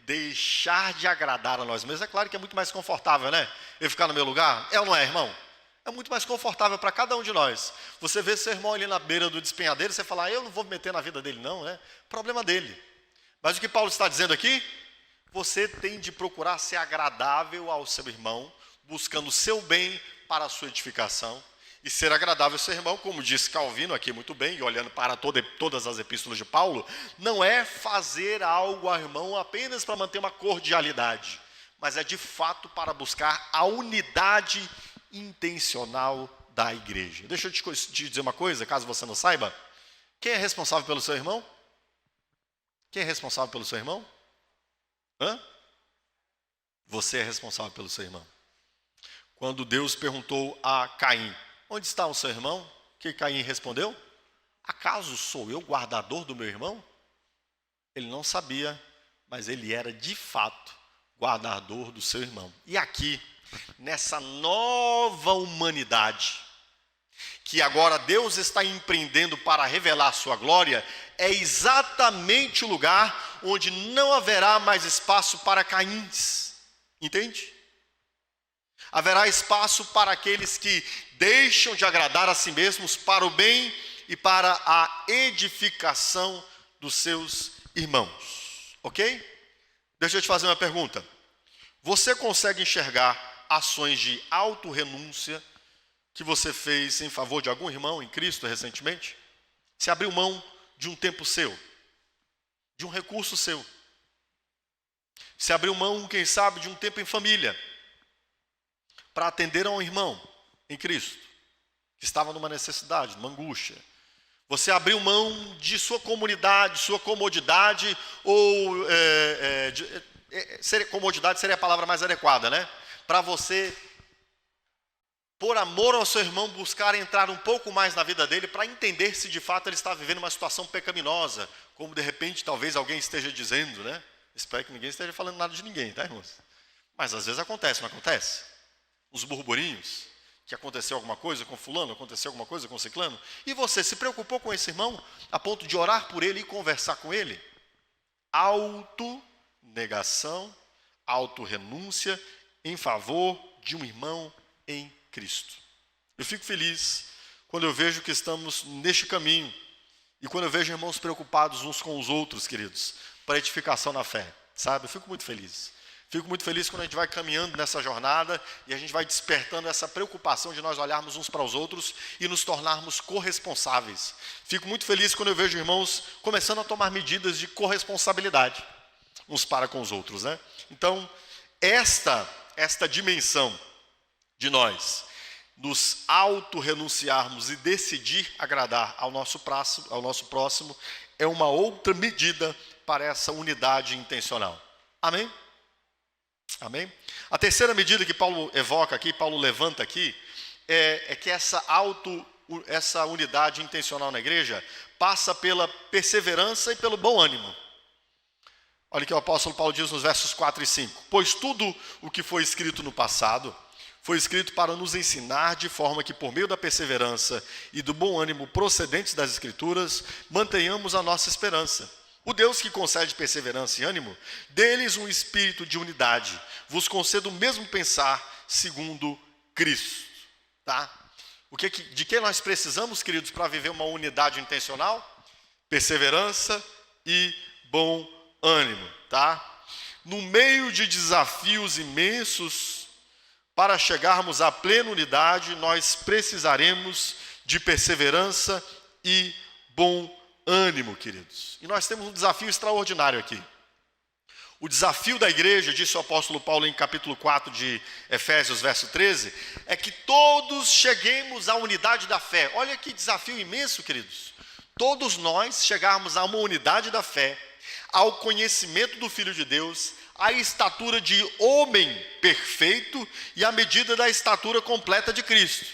deixar de agradar a nós mesmos. É claro que é muito mais confortável, né? Eu ficar no meu lugar, é ou não é, irmão? É muito mais confortável para cada um de nós. Você vê seu irmão ali na beira do despenhadeiro, você fala: eu não vou me meter na vida dele não, né? Problema dele. Mas o que Paulo está dizendo aqui? Você tem de procurar ser agradável ao seu irmão, buscando o seu bem para a sua edificação, e ser agradável ao seu irmão, como disse Calvino aqui muito bem, e olhando para todas as epístolas de Paulo, não é fazer algo ao irmão apenas para manter uma cordialidade, mas é de fato para buscar a unidade intencional da igreja. Deixa eu te dizer uma coisa, caso você não saiba: quem é responsável pelo seu irmão? Quem é responsável pelo seu irmão? Você é responsável pelo seu irmão. Quando Deus perguntou a Caim: onde está o seu irmão? que Caim respondeu? Acaso sou eu guardador do meu irmão? Ele não sabia, mas ele era de fato guardador do seu irmão. E aqui, nessa nova humanidade, que agora Deus está empreendendo para revelar sua glória, é exatamente o lugar onde não haverá mais espaço para Caíns. Entende? Haverá espaço para aqueles que deixam de agradar a si mesmos para o bem e para a edificação dos seus irmãos. Ok? Deixa eu te fazer uma pergunta. Você consegue enxergar ações de autorrenúncia que você fez em favor de algum irmão em Cristo recentemente? Você abriu mão de um tempo seu, de um recurso seu. Você abriu mão, quem sabe, de um tempo em família, para atender a um irmão em Cristo, que estava numa necessidade, numa angústia. Você abriu mão de sua comunidade, sua comodidade, ou comodidade seria a palavra mais adequada, né? Para você, por amor ao seu irmão, buscar entrar um pouco mais na vida dele, para entender se de fato ele está vivendo uma situação pecaminosa, como de repente talvez alguém esteja dizendo, né? Espero que ninguém esteja falando nada de ninguém, tá, irmãos? Mas às vezes acontece, não acontece? Os burburinhos, que aconteceu alguma coisa com fulano, aconteceu alguma coisa com ciclano, e você se preocupou com esse irmão a ponto de orar por ele e conversar com ele? Autonegação, autorrenúncia em favor de um irmão em Cristo. Eu fico feliz quando eu vejo que estamos neste caminho e quando eu vejo irmãos preocupados uns com os outros, queridos, para edificação na fé, sabe? Eu fico muito feliz. Fico muito feliz quando a gente vai caminhando nessa jornada e a gente vai despertando essa preocupação de nós olharmos uns para os outros e nos tornarmos corresponsáveis. Fico muito feliz quando eu vejo irmãos começando a tomar medidas de corresponsabilidade uns para com os outros, né? Então, esta dimensão de nós nos autorrenunciarmos e decidir agradar ao nosso próximo é uma outra medida para essa unidade intencional. Amém? Amém? A terceira medida que Paulo evoca aqui, Paulo levanta aqui, é que essa unidade intencional na igreja passa pela perseverança e pelo bom ânimo. Olha o que o apóstolo Paulo diz nos versos 4 e 5. Pois tudo o que foi escrito no passado foi escrito para nos ensinar de forma que, por meio da perseverança e do bom ânimo procedentes das Escrituras, mantenhamos a nossa esperança. O Deus que concede perseverança e ânimo, dê-lhes um espírito de unidade, vos conceda o mesmo pensar segundo Cristo. Tá? De que nós precisamos, queridos, para viver uma unidade intencional? Perseverança e bom ânimo. Tá? No meio de desafios imensos, para chegarmos à plena unidade, nós precisaremos de perseverança e bom ânimo, queridos. E nós temos um desafio extraordinário aqui. O desafio da igreja, disse o apóstolo Paulo em capítulo 4 de Efésios, verso 13, é que todos cheguemos à unidade da fé. Olha que desafio imenso, queridos. Todos nós chegarmos a uma unidade da fé, ao conhecimento do Filho de Deus, à estatura de homem perfeito e à medida da estatura completa de Cristo.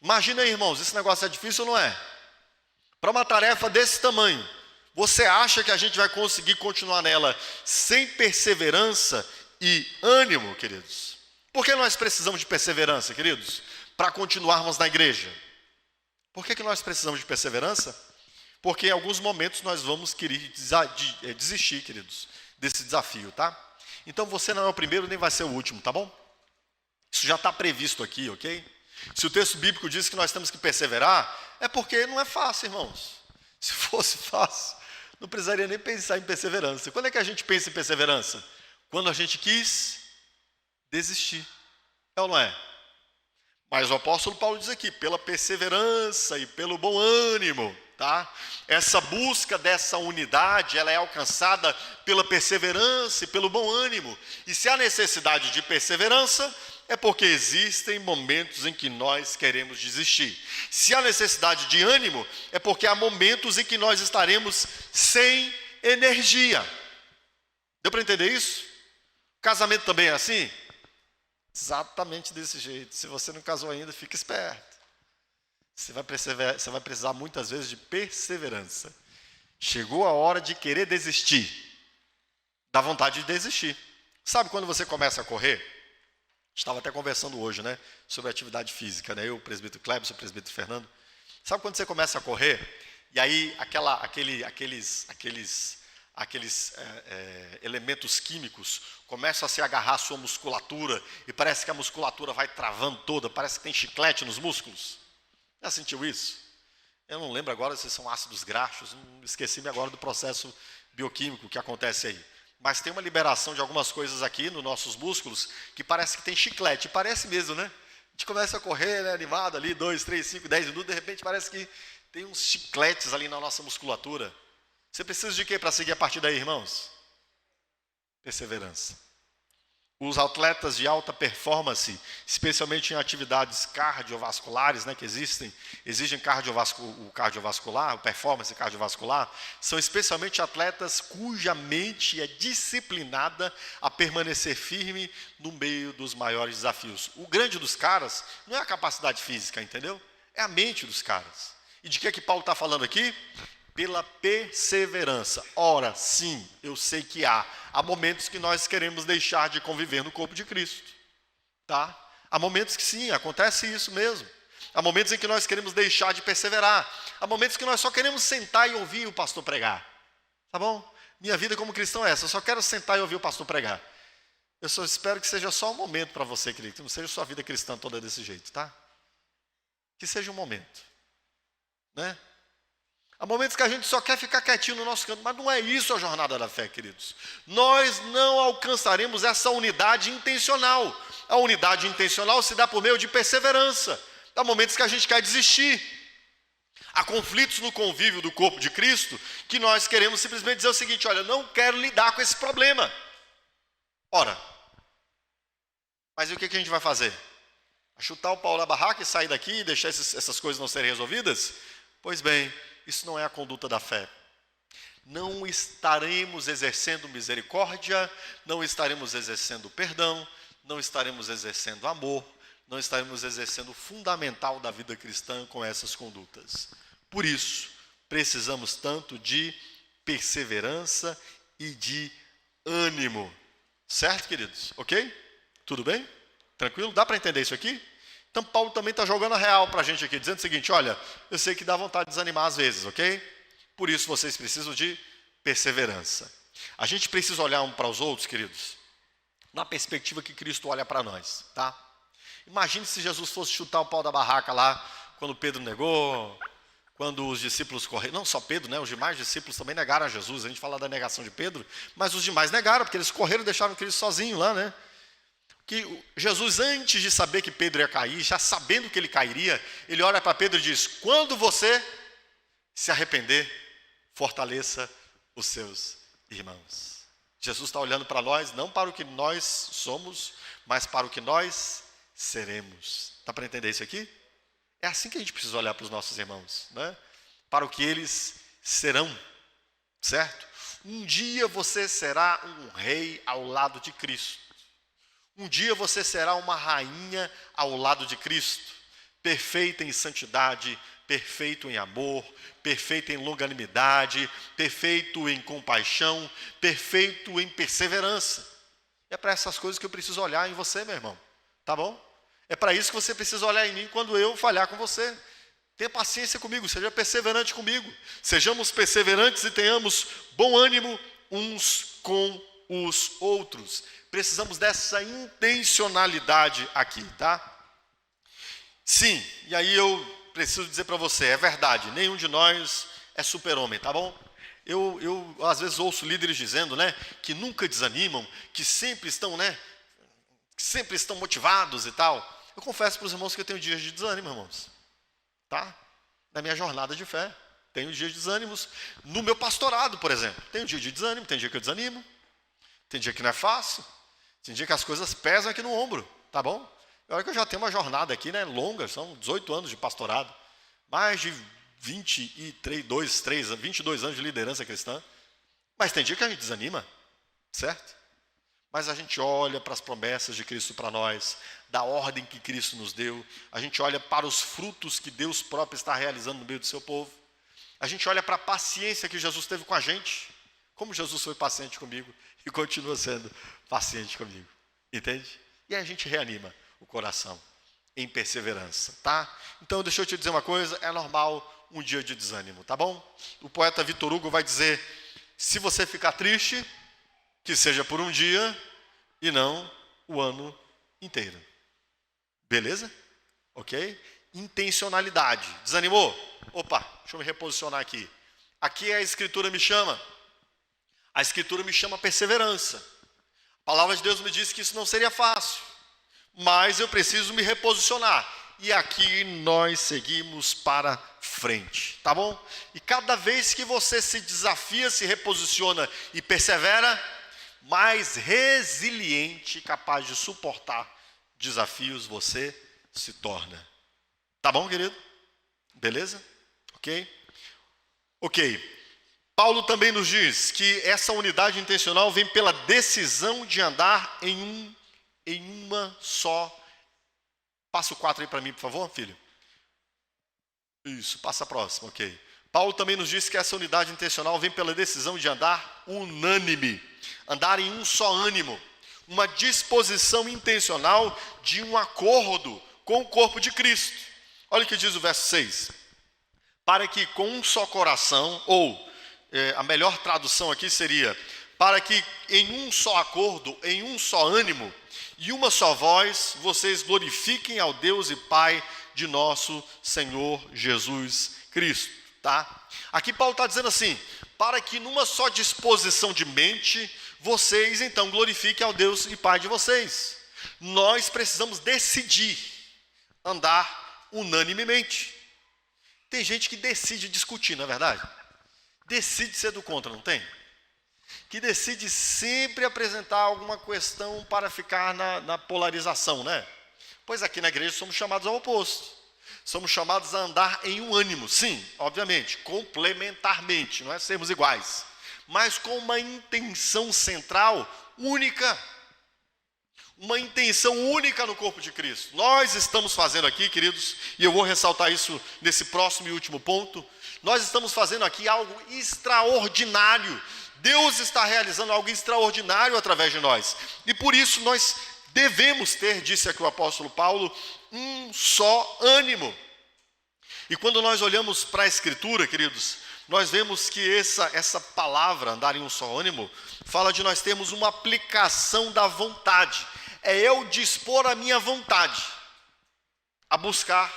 Imagina aí, irmãos, esse negócio é difícil ou não é? Para uma tarefa desse tamanho, você acha que a gente vai conseguir continuar nela sem perseverança e ânimo, queridos? Por que nós precisamos de perseverança, queridos? Para continuarmos na igreja. Por que nós precisamos de perseverança? Porque em alguns momentos nós vamos querer desistir, queridos, desse desafio, tá? Então você não é o primeiro nem vai ser o último, tá bom? Isso já está previsto aqui, ok? Se o texto bíblico diz que nós temos que perseverar, é porque não é fácil, irmãos. Se fosse fácil, não precisaria nem pensar em perseverança. Quando é que a gente pensa em perseverança? Quando a gente quis desistir. É ou não é? Mas o apóstolo Paulo diz aqui, pela perseverança e pelo bom ânimo, tá? Essa busca dessa unidade, ela é alcançada pela perseverança e pelo bom ânimo. E se há necessidade de perseverança, é porque existem momentos em que nós queremos desistir. Se há necessidade de ânimo, é porque há momentos em que nós estaremos sem energia. Deu para entender isso? Casamento também é assim? Exatamente desse jeito. Se você não casou ainda, fique esperto. Você vai precisar muitas vezes de perseverança. Chegou a hora de querer desistir. Dá vontade de desistir. Sabe quando você começa a correr? Estava até conversando hoje, né, sobre atividade física, né? Eu, o presbítero Cleber, o presbítero Fernando. Sabe quando você começa a correr e aí aqueles elementos químicos começam a se agarrar à sua musculatura e parece que a musculatura vai travando toda, parece que tem chiclete nos músculos? Já sentiu isso? Eu não lembro agora se são ácidos graxos, esqueci-me agora do processo bioquímico que acontece aí. Mas tem uma liberação de algumas coisas aqui nos nossos músculos que parece que tem chiclete. Parece mesmo, né? A gente começa a correr, né, animado ali, 2, 3, 5, 10 minutos, de repente parece que tem uns chicletes ali na nossa musculatura. Você precisa de quê para seguir a partir daí, irmãos? Perseverança. Os atletas de alta performance, especialmente em atividades cardiovasculares, né, que exigem o cardiovascular, o performance cardiovascular, são especialmente atletas cuja mente é disciplinada a permanecer firme no meio dos maiores desafios. O grande dos caras não é a capacidade física, entendeu? É a mente dos caras. E de que Paulo está falando aqui? Pela perseverança. Ora, sim, eu sei que há momentos que nós queremos deixar de conviver no corpo de Cristo, tá? Há momentos que sim, acontece isso mesmo. Há momentos em que nós queremos deixar de perseverar. Há momentos que nós só queremos sentar e ouvir o pastor pregar, tá bom? Minha vida como cristão é essa, eu só quero sentar e ouvir o pastor pregar. Eu só espero que seja só um momento para você, querido, que não seja sua vida cristã toda desse jeito, tá? Que seja um momento, né? Há momentos que a gente só quer ficar quietinho no nosso canto, mas não é isso a jornada da fé, queridos. Nós não alcançaremos essa unidade intencional. A unidade intencional se dá por meio de perseverança. Há momentos que a gente quer desistir. Há conflitos no convívio do corpo de Cristo que nós queremos simplesmente dizer o seguinte: olha, eu não quero lidar com esse problema. Ora, mas e o que a gente vai fazer? Chutar o pau na barraca e sair daqui e deixar essas coisas não serem resolvidas? Pois bem, isso não é a conduta da fé. Não estaremos exercendo misericórdia, não estaremos exercendo perdão, não estaremos exercendo amor, não estaremos exercendo o fundamental da vida cristã com essas condutas. Por isso, precisamos tanto de perseverança e de ânimo. Certo, queridos? Ok? Tudo bem? Tranquilo? Dá para entender isso aqui? Então, Paulo também está jogando a real para a gente aqui, dizendo o seguinte: olha, eu sei que dá vontade de desanimar às vezes, ok? Por isso vocês precisam de perseverança. A gente precisa olhar um para os outros, queridos, na perspectiva que Cristo olha para nós, tá? Imagine se Jesus fosse chutar o pau da barraca lá, quando Pedro negou, quando os discípulos correram. Não só Pedro, né? Os demais discípulos também negaram a Jesus. A gente fala da negação de Pedro, mas os demais negaram, porque eles correram e deixaram Cristo sozinho lá, né? Que Jesus, antes de saber que Pedro ia cair, já sabendo que ele cairia, ele olha para Pedro e diz: quando você se arrepender, fortaleça os seus irmãos. Jesus está olhando para nós, não para o que nós somos, mas para o que nós seremos. Dá para entender isso aqui? É assim que a gente precisa olhar para os nossos irmãos, né? Para o que eles serão, certo? Um dia você será um rei ao lado de Cristo. Um dia você será uma rainha ao lado de Cristo, perfeita em santidade, perfeito em amor, perfeito em longanimidade, perfeito em compaixão, perfeito em perseverança. É para essas coisas que eu preciso olhar em você, meu irmão, tá bom? É para isso que você precisa olhar em mim quando eu falhar com você. Tenha paciência comigo, seja perseverante comigo. Sejamos perseverantes e tenhamos bom ânimo uns com os outros. Precisamos dessa intencionalidade aqui, tá? Sim, e aí eu preciso dizer para você, é verdade, nenhum de nós é super-homem, tá bom? Eu às vezes ouço líderes dizendo, né, que nunca desanimam, que sempre estão, né, que sempre estão motivados e tal. Eu confesso para os irmãos que eu tenho dias de desânimo, irmãos, tá? Na minha jornada de fé, tenho dias de desânimos. No meu pastorado, por exemplo, tenho dia de desânimo, tem dia que eu desanimo, tem dia que não é fácil. Tem dia que as coisas pesam aqui no ombro, tá bom? Olha que eu já tenho uma jornada aqui, né, longa, são 18 anos de pastorado, mais de 22 anos de liderança cristã. Mas tem dia que a gente desanima, certo? Mas a gente olha para as promessas de Cristo para nós, da ordem que Cristo nos deu, a gente olha para os frutos que Deus próprio está realizando no meio do seu povo, a gente olha para a paciência que Jesus teve com a gente, como Jesus foi paciente comigo e continua sendo paciente comigo, entende? E aí a gente reanima o coração em perseverança, tá? Então deixa eu te dizer uma coisa, é normal um dia de desânimo, tá bom? O poeta Victor Hugo vai dizer, se você ficar triste, que seja por um dia e não o ano inteiro. Beleza? Ok? Intencionalidade. Desanimou? Opa, deixa eu me reposicionar aqui. Aqui a Escritura me chama. A Escritura me chama a perseverança. A palavra de Deus me diz que isso não seria fácil. Mas eu preciso me reposicionar. E aqui nós seguimos para frente, tá bom? E cada vez que você se desafia, se reposiciona e persevera, mais resiliente, capaz de suportar desafios você se torna. Tá bom, querido? Beleza? Ok? Ok. Paulo também nos diz que essa unidade intencional vem pela decisão de andar em uma só. Passa o 4 aí para mim, por favor, filho. Isso, passa a próxima, ok. Paulo também nos diz que essa unidade intencional vem pela decisão de andar unânime, andar em um só ânimo, uma disposição intencional de um acordo com o corpo de Cristo. Olha o que diz o verso 6. Para que com um só coração, ou a melhor tradução aqui seria, para que em um só acordo, em um só ânimo e uma só voz, vocês glorifiquem ao Deus e Pai de nosso Senhor Jesus Cristo, tá? Aqui Paulo está dizendo assim, para que numa só disposição de mente, vocês então glorifiquem ao Deus e Pai de vocês. Nós precisamos decidir andar unanimemente. Tem gente que decide discutir, não é verdade? Decide ser do contra, não tem? Que decide sempre apresentar alguma questão para ficar na polarização, né? Pois aqui na igreja somos chamados ao oposto. Somos chamados a andar em um ânimo, sim, obviamente, complementarmente, não é sermos iguais, mas com uma intenção central única. Uma intenção única no corpo de Cristo. Nós estamos fazendo aqui, queridos, e eu vou ressaltar isso nesse próximo e último ponto, nós estamos fazendo aqui algo extraordinário. Deus está realizando algo extraordinário através de nós. E por isso nós devemos ter, disse aqui o apóstolo Paulo, um só ânimo. E quando nós olhamos para a Escritura, queridos, nós vemos que essa palavra, andar em um só ânimo, fala de nós termos uma aplicação da vontade. É eu dispor a minha vontade a buscar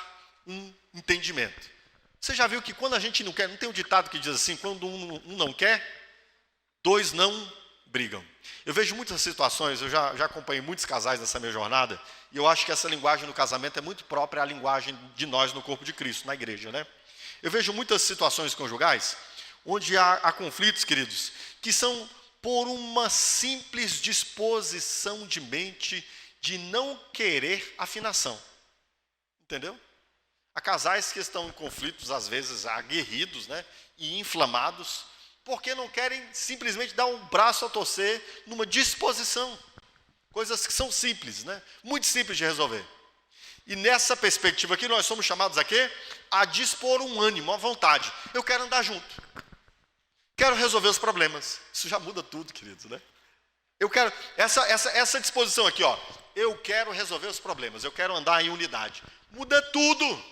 um entendimento. Você já viu que quando a gente não quer, não tem um ditado que diz assim, quando um não quer, dois não brigam. Eu vejo muitas situações, eu já acompanhei muitos casais nessa minha jornada, e eu acho que essa linguagem no casamento é muito própria à linguagem de nós no corpo de Cristo, na igreja, né? Eu vejo muitas situações conjugais, onde há conflitos, queridos, que são por uma simples disposição de mente de não querer afinação. Entendeu? Há casais que estão em conflitos, às vezes aguerridos, né? E inflamados, porque não querem simplesmente dar um braço a torcer numa disposição. Coisas que são simples, né? Muito simples de resolver. E nessa perspectiva aqui, nós somos chamados a quê? A dispor um ânimo, uma vontade. Eu quero andar junto. Quero resolver os problemas. Isso já muda tudo, queridos, né? Eu quero, essa disposição aqui, ó. Eu quero resolver os problemas, eu quero andar em unidade. Muda tudo.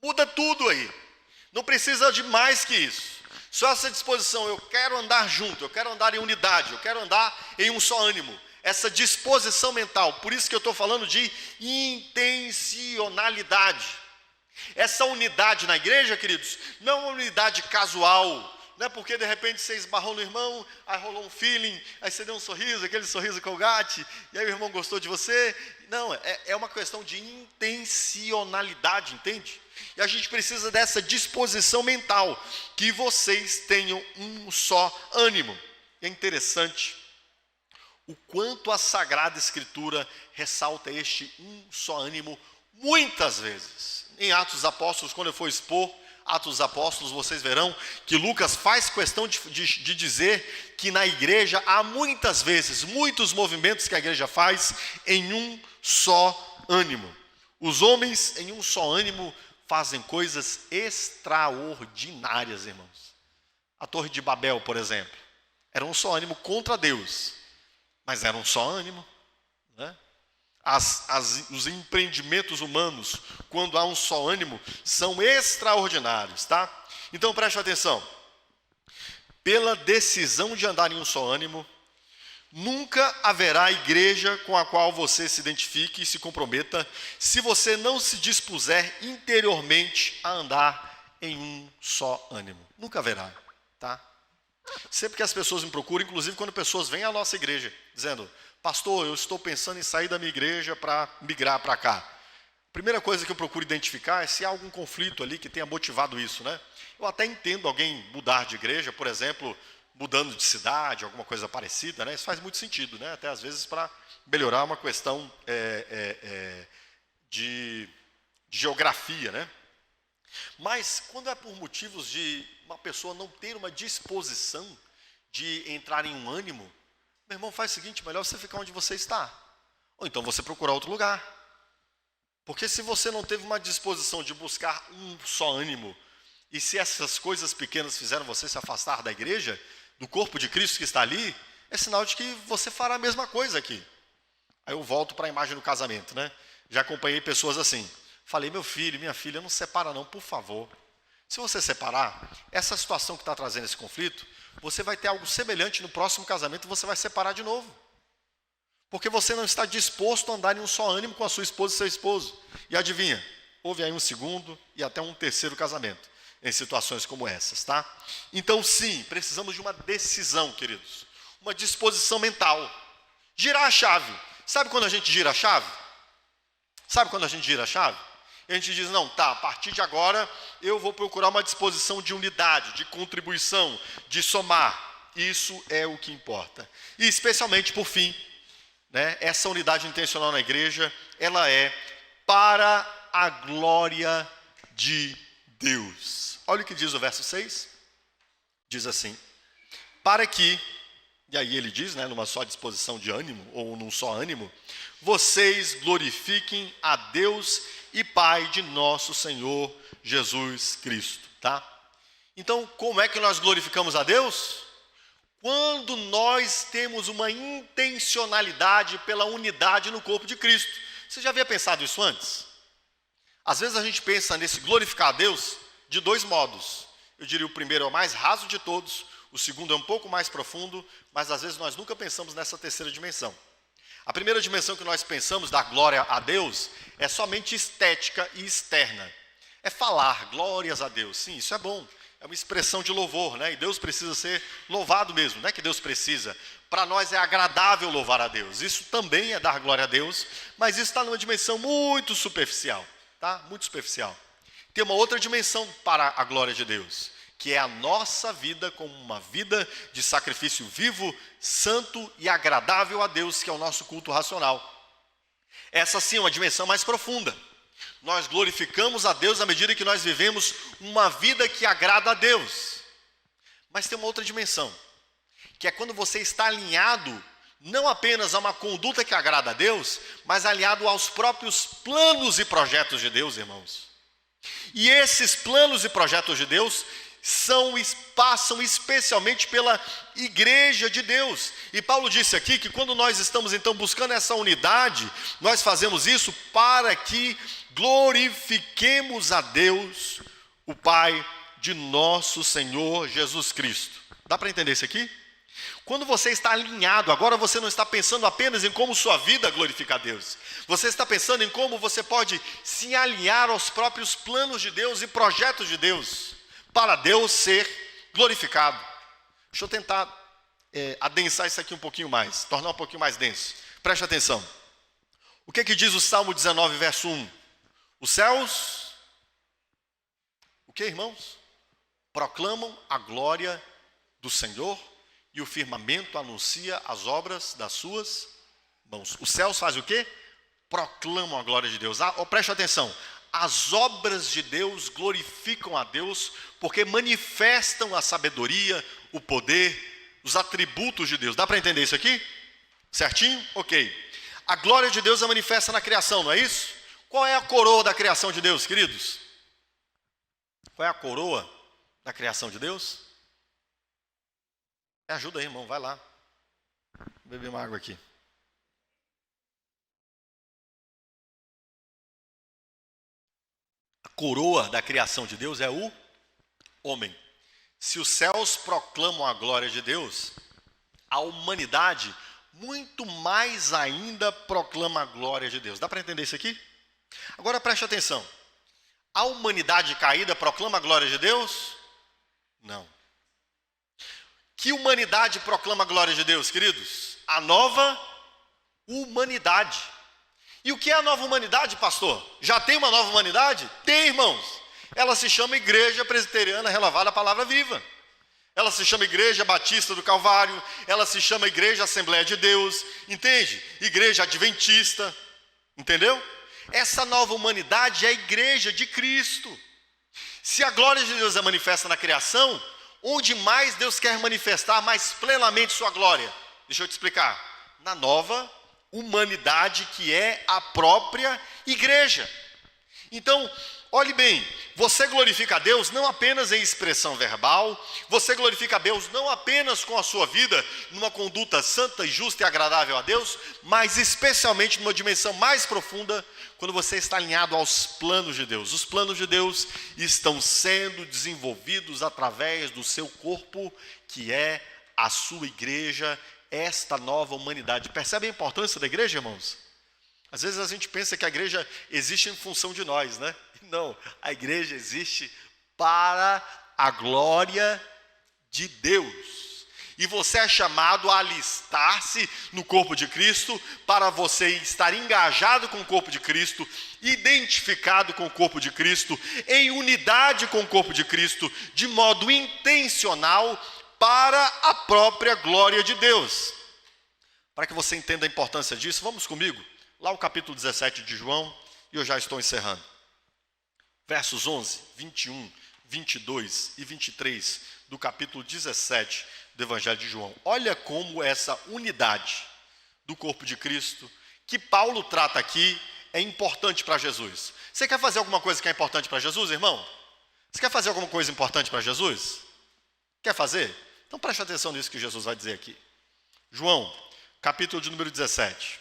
Muda tudo aí. Não precisa de mais que isso. Só essa disposição, eu quero andar junto, eu quero andar em unidade, eu quero andar em um só ânimo. Essa disposição mental, por isso que eu estou falando de intencionalidade. Essa unidade na igreja, queridos, não é uma unidade casual, não é porque de repente você esbarrou no irmão, aí rolou um feeling, aí você deu um sorriso, aquele sorriso Colgate, e aí o irmão gostou de você. Não, é uma questão de intencionalidade, entende? E a gente precisa dessa disposição mental, que vocês tenham um só ânimo. É interessante o quanto a Sagrada Escritura ressalta este um só ânimo muitas vezes. Em Atos dos Apóstolos, quando eu for expor Atos dos Apóstolos, vocês verão que Lucas faz questão de dizer que na igreja há muitas vezes, muitos movimentos que a igreja faz em um só ânimo. Os homens em um só ânimo fazem coisas extraordinárias, irmãos. A Torre de Babel, por exemplo, era um só ânimo contra Deus, mas era um só ânimo, né? Os empreendimentos humanos, quando há um só ânimo, são extraordinários, tá? Então preste atenção. Pela decisão de andar em um só ânimo, nunca haverá igreja com a qual você se identifique e se comprometa, se você não se dispuser interiormente a andar em um só ânimo. Nunca haverá, tá? Sempre que as pessoas me procuram, inclusive quando pessoas vêm à nossa igreja, dizendo: pastor, eu estou pensando em sair da minha igreja para migrar para cá. A primeira coisa que eu procuro identificar é se há algum conflito ali que tenha motivado isso, né? Eu até entendo alguém mudar de igreja, por exemplo, mudando de cidade, alguma coisa parecida, né? Isso faz muito sentido, né? Até às vezes para melhorar uma questão de geografia, né? Mas quando é por motivos de uma pessoa não ter uma disposição de entrar em um ânimo, meu irmão, faz o seguinte: melhor você ficar onde você está, ou então você procurar outro lugar. Porque se você não teve uma disposição de buscar um só ânimo, e se essas coisas pequenas fizeram você se afastar da igreja, do corpo de Cristo que está ali, é sinal de que você fará a mesma coisa aqui. Aí eu volto para a imagem do casamento, né? Já acompanhei pessoas assim. Falei: meu filho, minha filha, não separa não, por favor. Se você separar, essa situação que está trazendo esse conflito, você vai ter algo semelhante no próximo casamento e você vai separar de novo. Porque você não está disposto a andar em um só ânimo com a sua esposa e seu esposo. E adivinha, houve aí um segundo e até um terceiro casamento em situações como essas, tá? Então sim, precisamos de uma decisão, queridos. Uma disposição mental. Girar a chave. Sabe quando a gente gira a chave? Sabe quando a gente gira a chave? E a gente diz: não, tá, a partir de agora eu vou procurar uma disposição de unidade, de contribuição, de somar. Isso é o que importa. E especialmente, por fim, né, essa unidade intencional na igreja, ela é para a glória de Deus. Olha o que diz o verso 6. Diz assim: para que, e aí ele diz, né, numa só disposição de ânimo, ou num só ânimo, vocês glorifiquem a Deus e Pai de nosso Senhor Jesus Cristo, tá? Então, como é que nós glorificamos a Deus? Quando nós temos uma intencionalidade pela unidade no corpo de Cristo. Você já havia pensado isso antes? Às vezes a gente pensa nesse glorificar a Deus de dois modos. Eu diria: o primeiro é o mais raso de todos, o segundo é um pouco mais profundo, mas às vezes nós nunca pensamos nessa terceira dimensão. A primeira dimensão que nós pensamos da glória a Deus é somente estética e externa. É falar glórias a Deus. Sim, isso é bom. É uma expressão de louvor, né? E Deus precisa ser louvado mesmo. Não é que Deus precisa. Para nós é agradável louvar a Deus. Isso também é dar glória a Deus, mas isso está numa dimensão muito superficial, tá? Muito superficial. Tem uma outra dimensão para a glória de Deus, que é a nossa vida como uma vida de sacrifício vivo, santo e agradável a Deus, que é o nosso culto racional. Essa sim é uma dimensão mais profunda. Nós glorificamos a Deus à medida que nós vivemos uma vida que agrada a Deus. Mas tem uma outra dimensão, que é quando você está alinhado não apenas a uma conduta que agrada a Deus, mas alinhado aos próprios planos e projetos de Deus, irmãos. E esses planos e projetos de Deus passam especialmente pela igreja de Deus. E Paulo disse aqui que quando nós estamos então buscando essa unidade, nós fazemos isso para que glorifiquemos a Deus, o Pai de nosso Senhor Jesus Cristo. Dá para entender isso aqui? Quando você está alinhado, agora você não está pensando apenas em como sua vida glorifica a Deus. Você está pensando em como você pode se alinhar aos próprios planos de Deus e projetos de Deus, para Deus ser glorificado. Deixa eu tentar adensar isso aqui um pouquinho mais, tornar um pouquinho mais denso. Preste atenção. O que diz o Salmo 19, verso 1? Os céus, o que, irmãos? Proclamam a glória do Senhor, e o firmamento anuncia as obras das suas mãos. Os céus fazem o quê? Proclamam a glória de Deus. Preste atenção. as obras de Deus glorificam a Deus, porque manifestam a sabedoria, o poder, os atributos de Deus. Dá para entender isso aqui? Certinho? Ok. A glória de Deus é manifesta na criação, não é isso? Qual é a coroa da criação de Deus, queridos? Qual é a coroa da criação de Deus? Me ajuda aí, irmão, vai lá. Vou beber uma água aqui. A coroa da criação de Deus é o homem. Se os céus proclamam a glória de Deus, a humanidade muito mais ainda proclama a glória de Deus. Dá para entender isso aqui? Agora preste atenção. A humanidade caída proclama a glória de Deus? Não. Que humanidade proclama a glória de Deus, queridos? A nova humanidade. E o que é a nova humanidade, pastor? Já tem uma nova humanidade? Tem, irmãos. Ela se chama Igreja Presbiteriana Renovada Palavra Viva. Ela se chama Igreja Batista do Calvário. Ela se chama Igreja Assembleia de Deus. Entende? Igreja Adventista. Entendeu? Essa nova humanidade é a Igreja de Cristo. Se a glória de Deus é manifesta na criação, onde mais Deus quer manifestar mais plenamente sua glória? Deixa eu te explicar. Na nova humanidade, que é a própria igreja. Então, olhe bem, você glorifica a Deus não apenas em expressão verbal, você glorifica a Deus não apenas com a sua vida, numa conduta santa, justa e agradável a Deus, mas especialmente numa dimensão mais profunda, quando você está alinhado aos planos de Deus. Os planos de Deus estão sendo desenvolvidos através do seu corpo, que é a sua igreja, esta nova humanidade. Percebe a importância da igreja, irmãos? Às vezes a gente pensa que a igreja existe em função de nós, né? Não, a igreja existe para a glória de Deus. E você é chamado a alistar-se no corpo de Cristo, para você estar engajado com o corpo de Cristo, identificado com o corpo de Cristo, em unidade com o corpo de Cristo, de modo intencional, para a própria glória de Deus. Para que você entenda a importância disso, vamos comigo, lá o capítulo 17 de João, e eu já estou encerrando. Versos 11, 21, 22 e 23 do capítulo 17 do Evangelho de João. Olha como essa unidade do corpo de Cristo, que Paulo trata aqui, é importante para Jesus. Você quer fazer alguma coisa que é importante para Jesus, irmão? Você quer fazer alguma coisa importante para Jesus? Quer fazer? Então preste atenção nisso que Jesus vai dizer aqui. João, capítulo de número 17.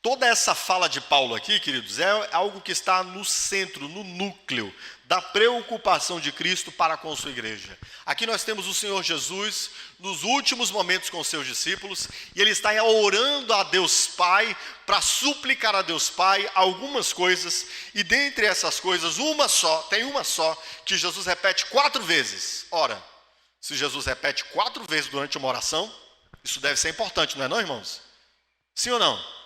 Toda essa fala de Paulo aqui, queridos, é algo que está no centro, no núcleo da preocupação de Cristo para com sua igreja. Aqui nós temos o Senhor Jesus nos últimos momentos com os seus discípulos, e ele está orando a Deus Pai para suplicar a Deus Pai algumas coisas, e dentre essas coisas, tem uma só, que Jesus repete 4 vezes. Ora, se Jesus repete 4 vezes durante uma oração, isso deve ser importante, não é não, irmãos? Sim ou não?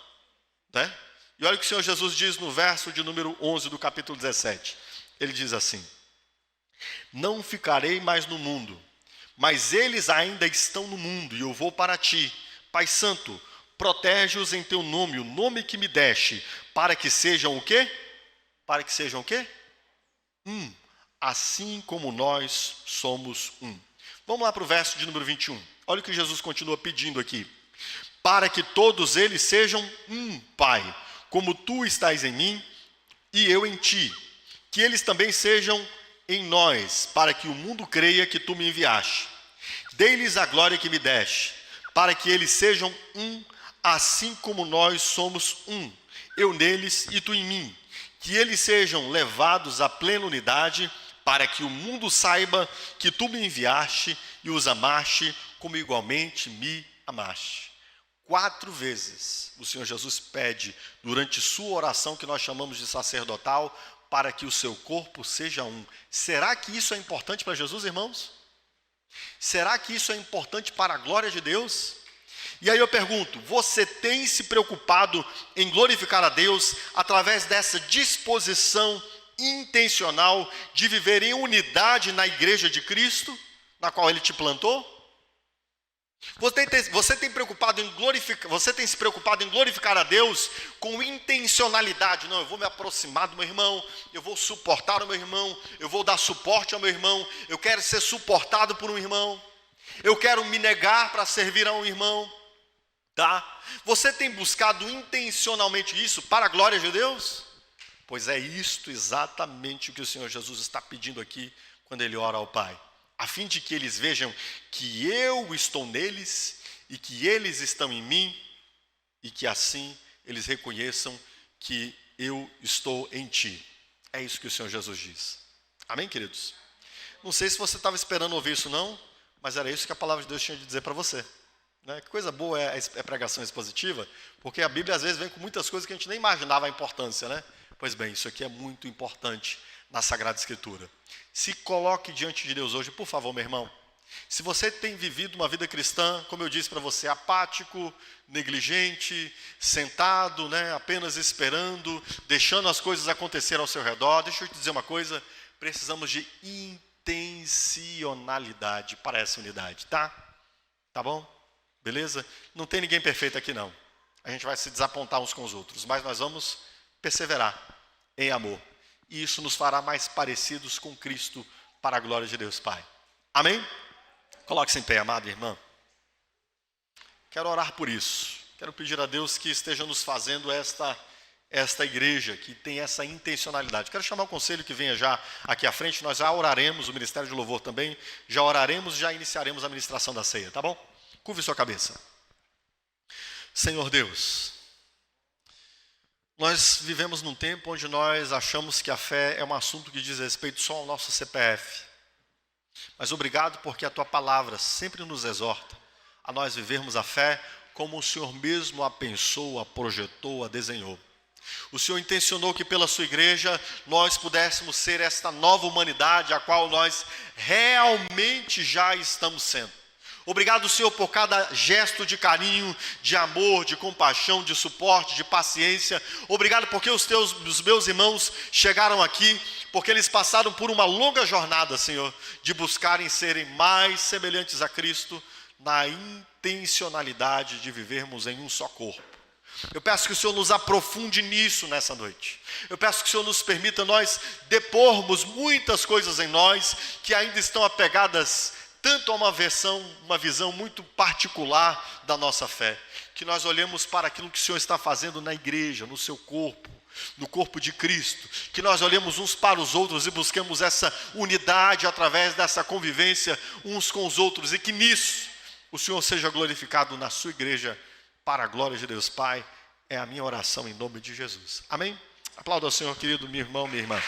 Né? E olha o que o Senhor Jesus diz no verso de número 11 do capítulo 17. Ele diz assim: não ficarei mais no mundo, mas eles ainda estão no mundo, e eu vou para ti. Pai Santo, protege-os em teu nome, o nome que me deste, para que sejam o quê? Para que sejam o quê? Um, assim como nós somos um. Vamos lá para o verso de número 21. Olha o que Jesus continua pedindo aqui. Para que todos eles sejam um, Pai, como tu estás em mim e eu em ti. Que eles também sejam em nós, para que o mundo creia que tu me enviaste. Dei-lhes a glória que me deste, para que eles sejam um, assim como nós somos um. Eu neles e tu em mim. Que eles sejam levados à plena unidade, para que o mundo saiba que tu me enviaste e os amaste, como igualmente me amaste. 4 vezes o Senhor Jesus pede, durante sua oração, que nós chamamos de sacerdotal, para que o seu corpo seja um. Será que isso é importante para Jesus, irmãos? Será que isso é importante para a glória de Deus? E aí eu pergunto, você tem se preocupado em glorificar a Deus através dessa disposição intencional de viver em unidade na igreja de Cristo, na qual Ele te plantou? Você tem se preocupado em glorificar a Deus com intencionalidade. Não, eu vou me aproximar do meu irmão, eu vou suportar o meu irmão, eu vou dar suporte ao meu irmão, eu quero ser suportado por um irmão, eu quero me negar para servir a um irmão, tá? Você tem buscado intencionalmente isso para a glória de Deus? Pois é isto exatamente o que o Senhor Jesus está pedindo aqui quando Ele ora ao Pai, a fim de que eles vejam que eu estou neles e que eles estão em mim, e que assim eles reconheçam que eu estou em ti. É isso que o Senhor Jesus diz. Amém, queridos? Não sei se você estava esperando ouvir isso não, mas era isso que a palavra de Deus tinha de dizer para você. Né? Que coisa boa é a pregação expositiva, porque a Bíblia às vezes vem com muitas coisas que a gente nem imaginava a importância, né? Pois bem, isso aqui é muito importante na Sagrada Escritura. Se coloque diante de Deus hoje, por favor, meu irmão. Se você tem vivido uma vida cristã, como eu disse para você, apático, negligente, sentado, né, apenas esperando, deixando as coisas acontecer ao seu redor, deixa eu te dizer uma coisa, precisamos de intencionalidade para essa unidade, tá? Tá bom? Beleza? Não tem ninguém perfeito aqui não. A gente vai se desapontar uns com os outros, mas nós vamos perseverar em amor. E isso nos fará mais parecidos com Cristo para a glória de Deus Pai. Amém? Coloque-se em pé, amado irmão. Quero orar por isso. Quero pedir a Deus que esteja nos fazendo esta igreja, que tem essa intencionalidade. Quero chamar o conselho que venha já aqui à frente. Nós já oraremos, o Ministério de Louvor também. Já oraremos, já iniciaremos a ministração da ceia, tá bom? Curve sua cabeça. Senhor Deus, nós vivemos num tempo onde nós achamos que a fé é um assunto que diz respeito só ao nosso CPF. Mas obrigado porque a Tua palavra sempre nos exorta a nós vivermos a fé como o Senhor mesmo a pensou, a projetou, a desenhou. O Senhor intencionou que pela Sua igreja nós pudéssemos ser esta nova humanidade a qual nós realmente já estamos sendo. Obrigado, Senhor, por cada gesto de carinho, de amor, de compaixão, de suporte, de paciência. Obrigado porque os meus irmãos chegaram aqui, porque eles passaram por uma longa jornada, Senhor, de buscarem serem mais semelhantes a Cristo na intencionalidade de vivermos em um só corpo. Eu peço que o Senhor nos aprofunde nisso nessa noite. Eu peço que o Senhor nos permita nós depormos muitas coisas em nós que ainda estão apegadas tanto a uma visão muito particular da nossa fé, que nós olhemos para aquilo que o Senhor está fazendo na igreja, no seu corpo, no corpo de Cristo, que nós olhemos uns para os outros e busquemos essa unidade através dessa convivência uns com os outros, e que nisso o Senhor seja glorificado na sua igreja, para a glória de Deus Pai. É a minha oração em nome de Jesus. Amém? Aplauda ao Senhor, querido, meu irmão, minha irmã.